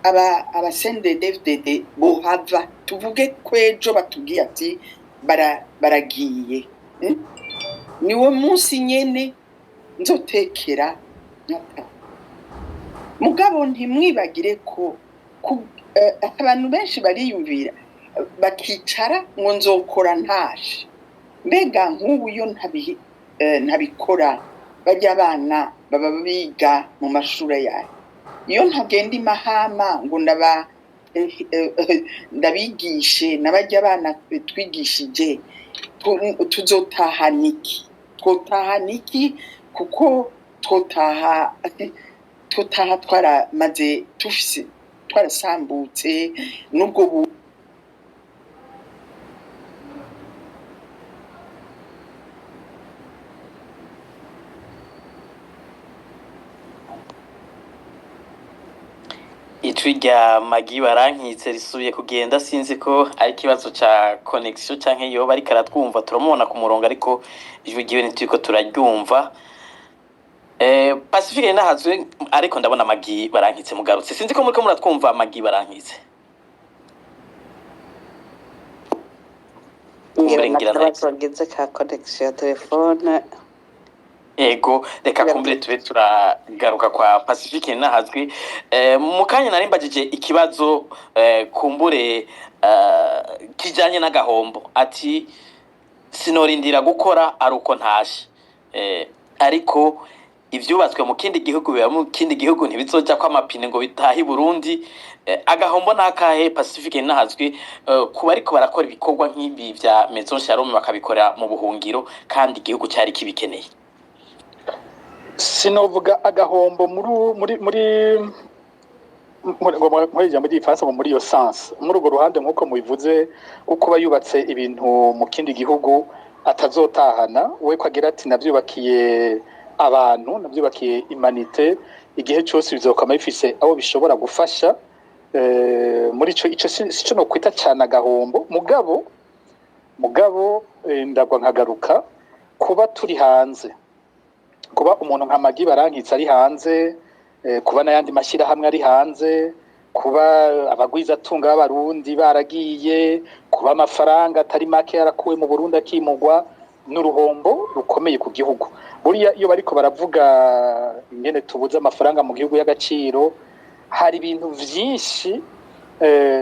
abasende DFDD bohava tuvuge kwejo batubwiye ati baragiye, niwo munsi nyene nzotekera mugabo ntimwibagire ko abantu benshi bariyumvira bakicara ngo nzokora ntaje. Mbega nk'ubu iyo ntabikora bajya abana baba biga mu mashuri yayo, iyo ntagenda imahama ngo ndabigishe n'abajya abana twigishije, tuzotahana iki? Kuko twotaha twaramaze twarasambutse nubwo Ijwi rya Magi Barankitse risubiye kugenda, sinzi ko ari ikibazo ca connection canke yoba ariko aratwumva. Turamubona ku murongo ariko ijwi ryiwe ntituriko turaryumva. Pacifique nahazwe ariko ndabona Magi Barankitse mugarutse, sinzi ko muriko muratwumva Magi Barankitse. Ngize ka connection ya telefone. Ego reka kumbire tube turagaruka kwa Pacifique nahazwe. Mu kanya nari mbajije ikibazo kumbure kijanye n'agahombo, ati sinorindira gukora ari uko ntashe, ariko ivyubatswe mu kindi gihugu biba mu kindi gihugu ntibizoja ko amapine ngo bitahe Burundi. Agahombo nakahe Pacifique nahazwi kuba ariko barakora ibikorwa nk'ibi vya Maison Shalom bakabikora mu buhungiro kandi igihugu cyari kibikeneye. Sinovuga agahombo muri Faransa muri iyo sense muri urwo ruhande nk'uko mubivuze uko bayubatse ibintu mu kindi gihugu atazotahana we kwagira ati navyubakiye abantu navyubakiye imanite igihe cyose bizokama bifise abo bishobora gufasha muri ico sico no kwita cyane agahombo mugabo ndagwa nkagaruka kuba turi hanze kuba umuntu nka Magi Barankitse ari hanze kuba n'ayandi mashyira hamwe ari hanze kuba abagwiza atunga b'abarundi baragiye kuba amafaranga atari make yarakuwe mu Burundi akimugwa n'uruhombo rukomeye ku gihugu buriya iyo bariko baravuga ingene tubuze amafaranga mu gihugu y'agaciro hari ibintu vyinshi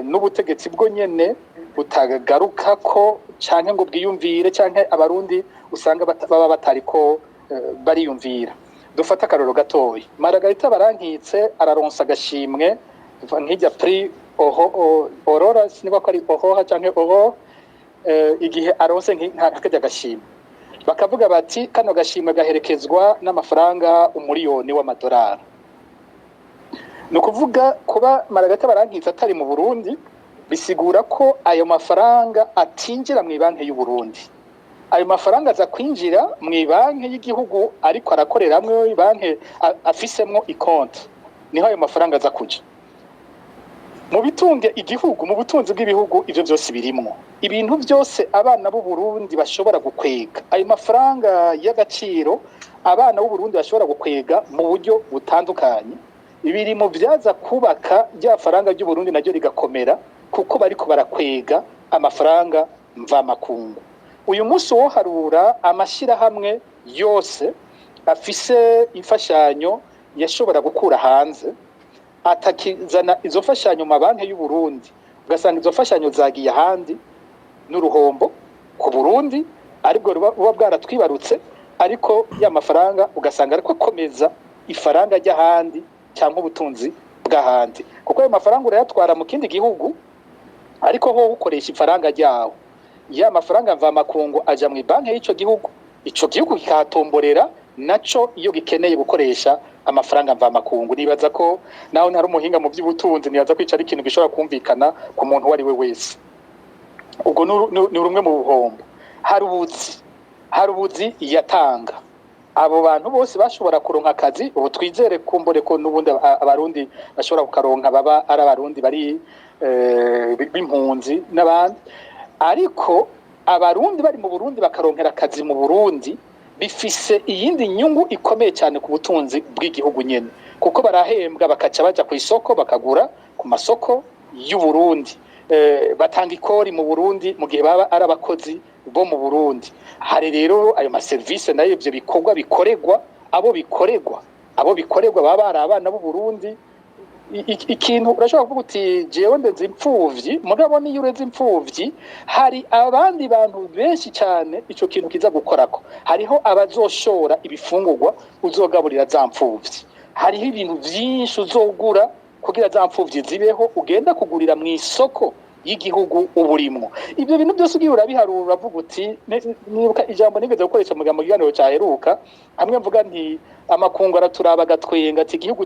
n'ubutegetsi bwo nyene butagaruka ko canke ngo bwiyumvire canke abarundi usanga baba batariko bariyumvira dufata akaroro gatoyi Margarita Barankitse araronsa agashimwe nk'ijya prix Aurora siniko ari Aurora canke Aurora igihe aronse nk'akajya gashimwe bakavuga bati kano gashimwe gaherekezwa n'amafaranga $1,000,000 w'amadolari no kuvuga kuba Margarita Barankitse atari mu Burundi bisigura ko ayo mafaranga atinjira mu banki y'u Burundi ayo mafaranga aza kwinjira mu banki y'igihugu ariko arakoreramwe banki afisemwo ikonti niho ayo mafaranga aza kuja mu bitunge igihugu mu butunzi bw'ibihugu ivyo byose birimwo ibintu byose abana b'u Burundi bashobora gukwega ayo mafaranga y'agaciro abana b'u Burundi bashobora gukwega mu buryo butandukanye ibiri mu byaza kubaka rya faranga ry'u Burundi naryo rigakomera kuko bariko barakwega amafaranga mva makungu uyu munsi wo harura amashira hamwe yose afise imfashanyo yashobora gukura hanze atakizana izo fashanyo mu banki y'u Burundi ugasanga izo fashanyo zagiye ahandi n'uruhombo ku Burundi ariko ruba bwaratwibarutse ariko ya mafaranga ugasanga ariko akomeza ifaranga ry'ahandi cyangwa ubutunzi bw'ahandi kuko ayo mafaranga urayatwara mu kindi gihugu ariko ho ukoresha ifaranga ryawo ya mafaranga mva makungu aja mu banki y'ico gihugu kikahatomborera naco iyo gikeneye gukoresha amafaranga mva makungu nibaza ko naho ntari umuhinga mu by'ubutunzi nibaza kwicara ikintu gishobora kumvikana ku muntu wari we wese ubwo ni rumwe mu buhombo harubuzi yatanga abo bantu bose bashobora kuronka akazi ubu twizere kumbore ko nubundi abarundi bashobora kukaronka baba ari abarundi bari b'impunzi n'abandi ariko abarundi bari mu Burundi bakaronkera akazi mu Burundi bifise iyindi nyungu ikomeye cyane ku butunzi bw'igihugu nyene kuko barahembwa bakaca baja ku isoko bakagura ku masoko y'u Burundi batanga ikori mu Burundi mu gihe baba ari abakozi bo mu Burundi hari rero ayo ma service nayo ivyo bikorwa bikoregwa abo bikorerwa baba ari abana b'u Burundi ikintu urashobora kuvuga uti jewe ndeze impfuvyi mugabo niyo ureze impfuvyi hari abandi bantu benshi cyane ico kintu kiza gukorako hariho abazoshora ibifungurwa uzogaburira za mpfuvyi hariho ibintu byinshi uzogura kugira za mpfuvyi zibeho ugenda kugurira mu isoko y'igihugu uburimwo ibyo bintu byose ugiye urabiharura uravuga uti nibuka ijambo nigeze gukoresha mu kiganiro cyaheruka hamwe mvuga nti amakungu araturaba gatwenga ati igihugu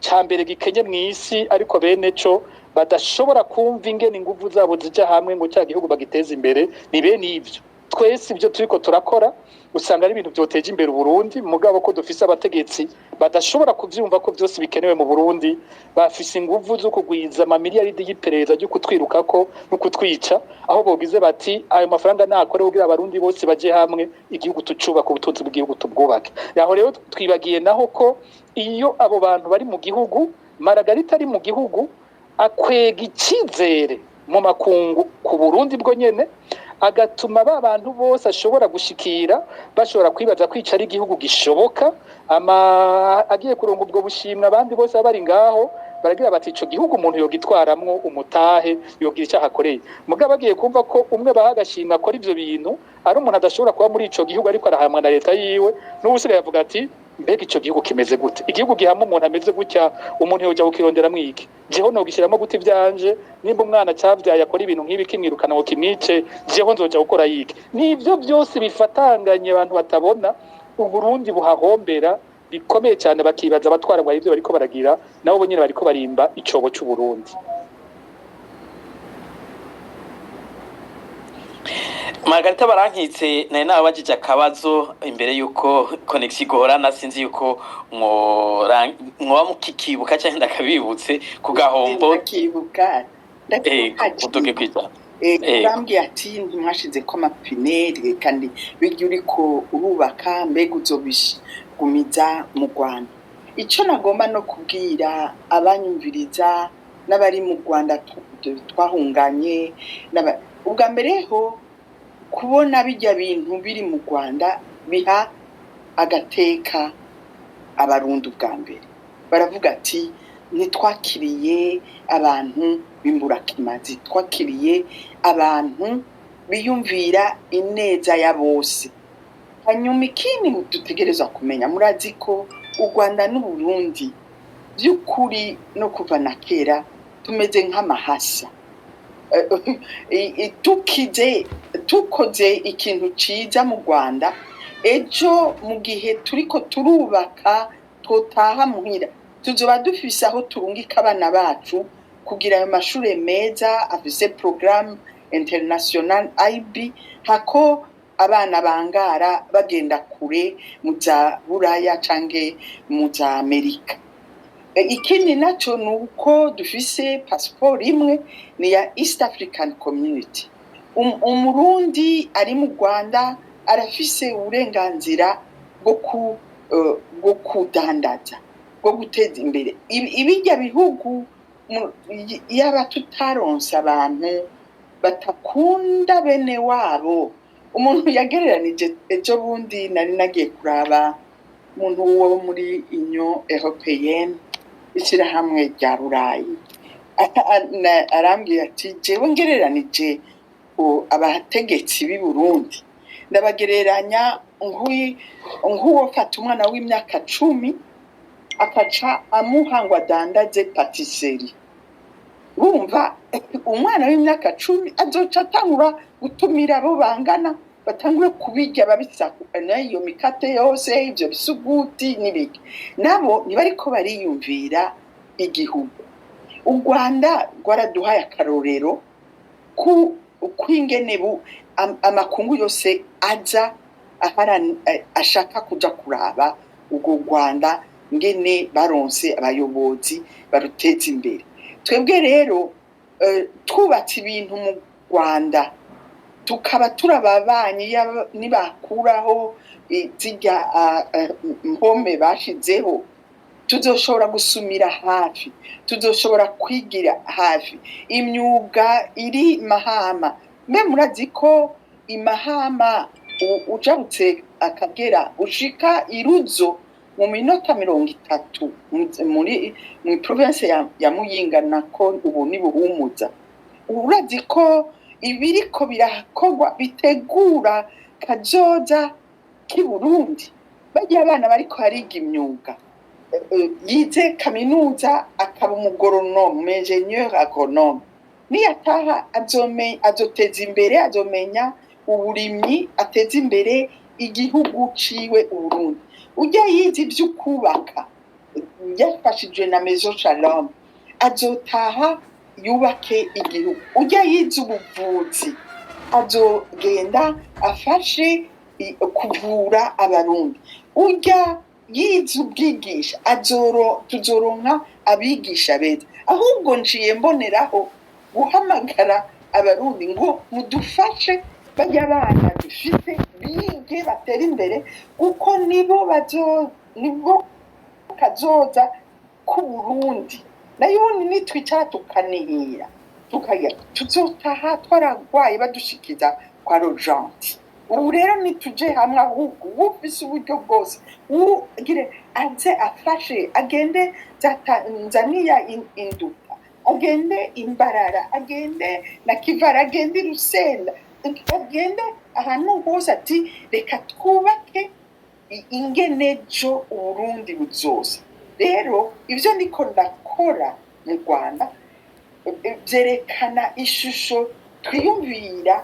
ca mbere gikenye mu isi ariko bene co badashobora kumva ingene ingufu zabo zija hamwe ngo cya gihugu bagiteza imbere ni bene ivyo twese ibyo turiko turakora usanga ari ibintu byoteje imbere Burundi mugabo ko dufise abategetsi badashobora kuvyumva ko byose bikenewe mu Burundi bafise ingufu zo kugwiza amamiliyaridi y'iperereza ryo kutwirukako no kutwica aho bogize bati ayo mafaranga nakore kugira abarundi bose baje hamwe igihugu tucubaka ubutunzi bw'igihugu tubwubake yaho rero twibagiye naho ko iyo abo bantu bari mu gihugu Margarita ari mu gihugu akwega ikizere mu makungu ku Burundi bwo nyene agatuma ba bantu bose ashobora gushikira bashobora kwibaza kwica ari igihugu gishoboka agiye kuronga ubwo bushimwe abandi bose bari ngaho baragira bati ico gihugu umuntu yogitwaramwo umutahe yogira icyo ahakoreye mugabo agiye kumva ko umwe bahagashimwe akora ivyo bintu ari umuntu adashobora kuba muri ico gihugu ariko arahamwa na leta yiwe n'ubusigaye avuga ati mbega ico gihugu kimeze gute igihugu gihama umuntu ameze gutya umuntu yoja kukirondera mwiki jeho nogishiramo gute ivyanje nimba umwana cavyaye akora ibintu nk'ibi kimwirukana ngo kimwice jeho nzoja gukora yiki nivyo byose bifatanganye abantu batabona uburundi buhahombera bikomeye cyane bakibaza abatwara ngo ivyo bariko baragira nabo bonyene bariko barimba icobo c'uburundi. Margarita Barankitse nari nabajije akabazo imbere yuko connection igorana sinzi yuko mwoba mukikibuka cyangwa ndakabibutse ku gahombo ndakibuka utuge kwita bambwiye ati ntimwashize ko amapine kandi bijya uriko urubaka mbega uzobishigumiza mu Rwanda. Icyo nagomba no kubwira abanyumviriza n'abari mu Rwanda twahunganye ubwa mbere ho kubona bijya bintu biri mu Rwanda biha agateka abarundi ubwa mbere baravuga ati ntitwakiriye abantu b'imburakimazi twakiriye abantu biyumvira ineza ya bose. Hanyuma ikindi dutegereza kumenya murazi ko u Rwanda n'u Burundi by'ukuri no kuva na kera tumeze nk'amahasa tukoze ikintu ciza mu Rwanda ejo mu gihe turiko turubaka twotaha muhira tuzoba dufise aho turungika abana bacu kugira ayo mashure meza afise programme international IB hako abana bangara bagenda kure mu za Buraya canke mu za Amerika. Ikindi naco nuko dufise passport imwe ni ya East African Community. Umurundi ari mu Rwanda arafise uburenganzira bwo kudandaza bwo guteza imbere ibijya bihugu yaba tutaronse abantu batakunda bene wabo. Umuntu yagereranije ejo bundi nari nagiye kuraba umuntu wo muri Union Européenne ishyirahamwe rya Burayi arambwira ati jewe ngereranije abategetsi b'i Burundi ndabagereranya nk'uwo fata umwana w'imyaka 10 akaca amuha ngo adandaze patisserie. Urumva umwana w'imyaka 10 azoca atangura gutumira abo bangana batangure kubirya babisakana iyo mikate yose ivyo bisuguti n'ibiki nabo nibariko bariyumvira igihugu. U Rwanda rwaraduhaye akarorero kwingene amakungu yose aza ashaka kuja kuraba ubwo Rwanda ngene baronse abayobozi baruteza imbere. Twebwe rero twubatse ibintu mu Rwanda tukaba turababanyi nibakuraho zijya mpome bashizeho tuzoshobora gusumira hafi tuzoshobora kwigira hafi imyuga iri Mahama. Mbe murazi ko imahama ujabutse Akagera ushika Iruzo mu minota 30 muri province ya Muyinga nako ubu ni Buhumuza. Urazi ko ibiriko birakorwa bitegura kazoza ki Burundi bajya abana bariko hariga imyuga yize kaminuza akaba umugoronome ingenieur agronome niyataha azoteza imbere azomenya uburimyi ateza imbere igihugu ciwe Burundi. Ujya yize ivy'ukubaka yafashijwe na Maison Shalom azotaha yubake igihugu. Ujya yize ubuvuzi azogenda afashe kuvura abarundi. Ujya yize ubwigisha tuzoronka abigisha beza. Ahubwo nciye mboneraho guhamagara abarundi ngo mudufashe bajya abana dufite bige batera imbere kuko nibo kazoza ku Burundi. Nayo nitwicara tukanihira tuzotaha twaragwaye badushikiza kwa Rojanti. Ubu rero nituje hamwe ahubwo ufise uburyo bwose ugire aze afashe agende Tanzania induta agende Imbarara agende na Kivara agende Rusenda agende ahantu hose ati reka twubake ingene jo Uburundi buzoza. Rero ivyo ndiko ndakora mu Rwanda vyerekana ishusho twiyumvira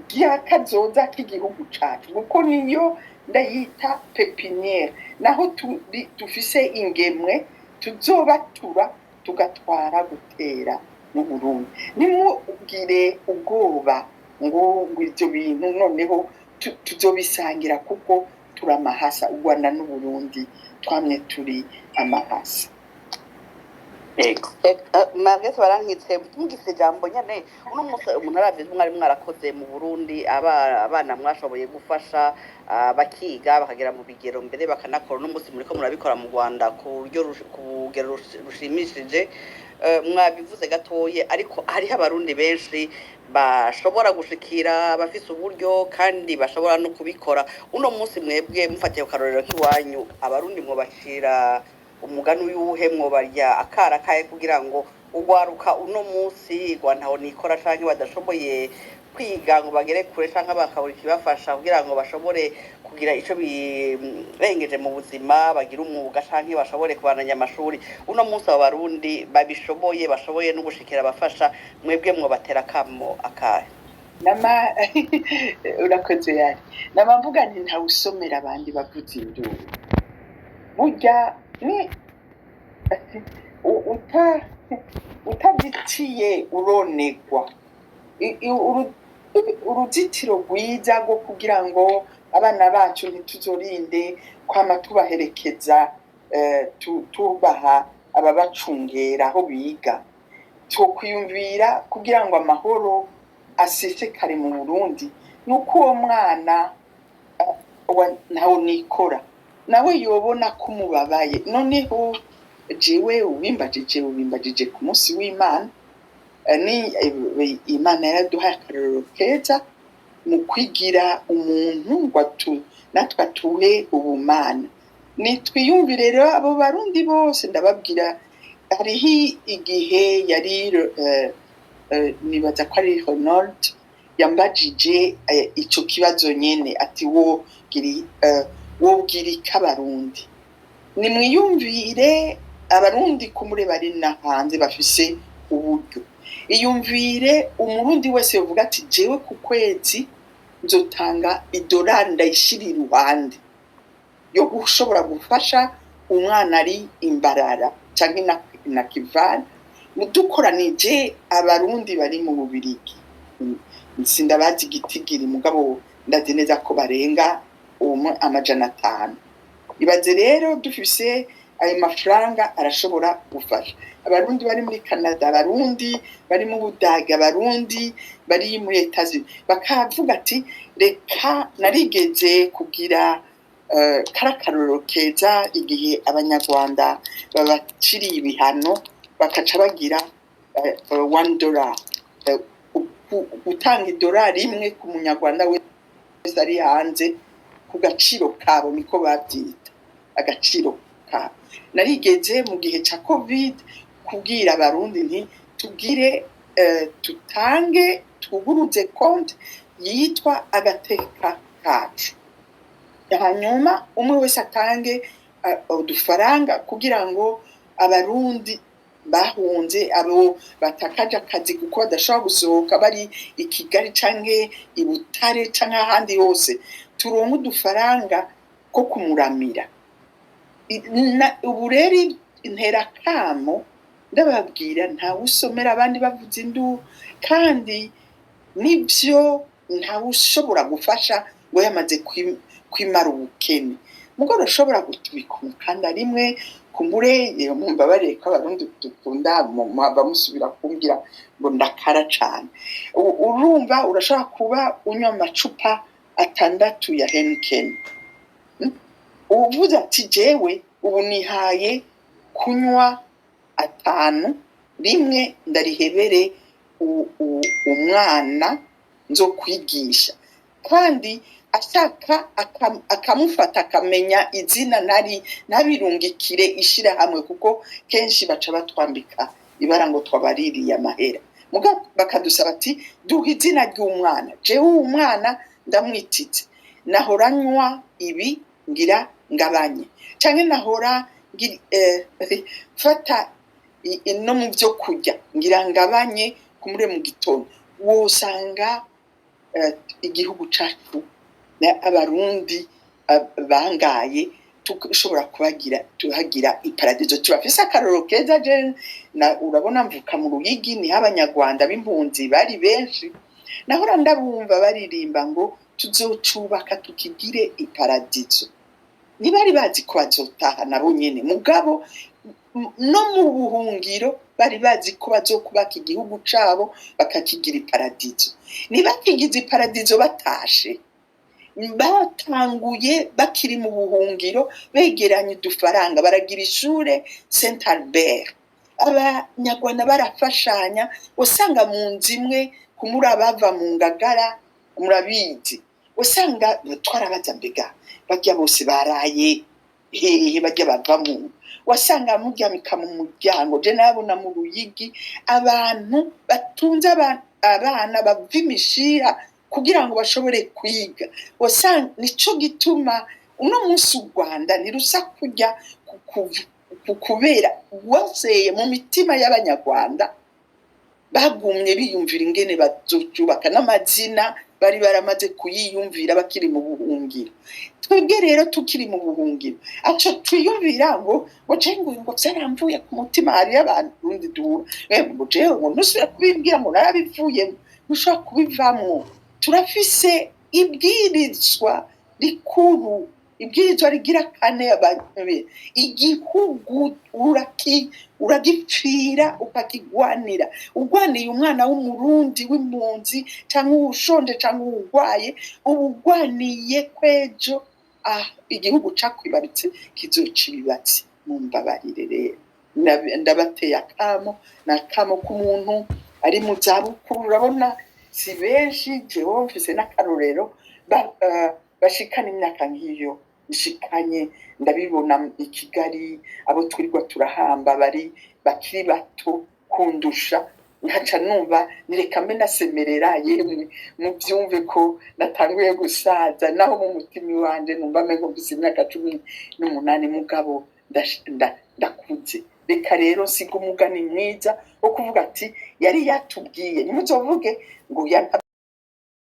ry'akazoza k'igihugu cacu, kuko niyo ndayita pepiniere, naho dufise ingemwe tuzobatura tugatwara gutera mu Burundi. Nimugire ubwoba ngo ivyo bintu noneho tuzobisangira, kuko turamahasa. U Rwanda n'u Burundi twamye turi amahasa. Margaret barankitse mugise jambo nyane uno munsi umuntu aravye mwari mwarakoze mu Burundi, abana mwashoboye gufasha bakiga bakagera mu bigero mbere bakanakora. Uno munsi muriko murabikora mu Rwanda ku rugero rushimishije. Mwabivuze gatoye, ariko hariho abarundi benshi bashobora gushikira bafise uburyo kandi bashobora no kubikora. Uno munsi mwebwe mufatiye akarorero k'iwanyu, abarundi mwobashira umugani w'uwuhe, mwobarya akara kaye kugira ngo ugwaruka uno munsi ntaho nikora canke badashoboye kwiga ngo bagere kure canke bakabura ikibafasha kugira ngo bashobore kugira ico birengeje mu buzima, bagira umwuga canke bashobore kubandanya amashuri. Uno munsi abo barundi babishoboye, bashoboye no gushikira abafasha, mwebwe mwobatera kamo akahe? Urakoze yari namvuga nti ntawe usomera abandi bavuze induru. Burya ni utabitiye uronegwa. Uruzitiro rwiza rwo kugira ngo abana bacu ntituzorinde kwama tubaherekeza, tubaha ababacungera aho biga, twokwiyumvira kugira ngo amahoro asesekare mu Burundi, nuko uwo mwana ntawe nikora nawe yobona ko umubabaye. Noneho jewe ubimbajije ku munsi w'Imana, ni Imana yaraduhaye akarorero keza mu kwigira umuntu ngo natwe atuhe ubumana. Nitwiyumvire rero abo barundi bose, ndababwira hariho igihe yari nibaza ko ari Ronald yambajije ico kibazo nyene, ati wobwira iki abarundi? Nimwiyumvire abarundi kumure bari na hanze bafise uburyo. Iyumvire umurundi wese yovuga ati jewe ku kwezi nzotanga $1 ndayishira iruhande yo gushobora gufasha umwana ari imbarara canke na kivana. Mudukoranije abarundi bari mu Bubirigi, sindabazi igitigiri mugabo ndazi neza ko barenga 500. Ibaze rero dufise ayo mafaranga arashobora gufasha abarundi bari muri Canada, abarundi bari mu Budage, abarundi bari muri Etazi. Bakavuga ati reka narigeze kugira karakaroro keza igihe abanyarwanda babaciriye ibihano, bakaca bagira $1, gutanga $1 ku munyarwanda wese ari hanze ku gaciro kabo, niko babyita agaciro kabo. Narigeze mu gihe ca Covid kubwira abarundi nti tugire tutange tuguruze konti yitwa agateka kacu, hanyuma umwe wese atange udufaranga kugira ngo abarundi bahunze, abo batakaje akazi kuko badashobora gusohoka bari i Kigali canke i Butare canke ahandi hose, turonke udufaranga ko kumuramira. Ubu rero intera kamo ndababwira ntawe usomera abandi bavuze induru, kandi nibyo ntawe ushobora gufasha ngo yamaze kwimara ubukene. Mugoro ushobora gutubika umukanda rimwe kumbure mumbabarire ko abarundi dukunda bamusubira kumbwira ngo ndakara cane. Urumva urashobora kuba unywa amacupa 6 ya Heineken, uvuze ati jewe ubu nihaye kunywa 5, rimwe ndarihebere umwana nzo kwigisha, kandi ashaka akamufata akamenya izina ntabirungikire ishira hamwe, kuko kenshi baca batwambika ibara ngo twabaririye amahera. Bakadusaba ati duha izina ry'umwana, jewe umwana ndamwititse nahoranywa ibi ngira ngabanye canke nahora fata no mu byo kurya ngira ngabanye kumure mu gitondo wosanga igihugu cacu abarundi bangaye tushobora tuhagira iparadizo turafise akaroro keza je urabona mvuka mu Ruyigi ni abanyarwanda b'impunzi bari benshi nahora ndabumva baririmba ngo tuzocubaka tukigire iparadizo ntibari bazi ko bazotaha nabo nyene mugabo no mu buhungiro bari bazi ko bazokubaka igihugu cabo bakakigira iparadizo ntibakigize iparadizo batashe batanguye bakiri mu buhungiro begeranye udufaranga baragira ishure Saint Albert abanyarwanda barafashanya usanga mu nzu imwe kumurabava mu Ngagara murabizi usanga twarabaza mbega bajya bose baraye hehe bajya bavamo wasanga muryamika mu muryango je nabona mu Ruyigi abantu batunze abana bavimishira kugira ngo bashobore kwiga wasanga nico gituma uno munsi u Rwanda nirusa kujya kubera waseye mu mitima y'abanyarwanda bagumye biyumvira ingene bazocubaka n'amazina bari baramaze kuyiyumvira bakiri mu buhungiro twebwe rero tukiri mu buhungiro aco twiyumvira ngo ngo vyaramvuye ku mutima hari abantu rundi duhura ngo jewe ngo nusubira kubimbwira ngo narabivuye ntushobora kubivamwo turafise ibwirizwa rikuru ibwirizwa rigira kane igihugu uragipfira ukakigwanira ugwaniye umwana w'umurundi w'impunzi canke uwushonje canke uwugwaye ubugwaniye kwejo igihugu cakwibarutse kizoca ibibatsi mumbabarire rero ndabateye akamo k'umuntu ari mu zabukuru urabona si benshi jewe mfise n'akarorero bashikana imyaka nk'iyo ishikanye ndabibona i Kigali abo twirirwa turahamba bakiri bato kundusha nkaca numva nireka mbe nasemerera yemwe muvyumve ko natanguye gusaza naho mu mutima wanje numva mego mfise imyaka 18 mugabo ndakuze reka rero siga umugani mwiza wo kuvuga ati yari yatubwiye nimuzovuge ngo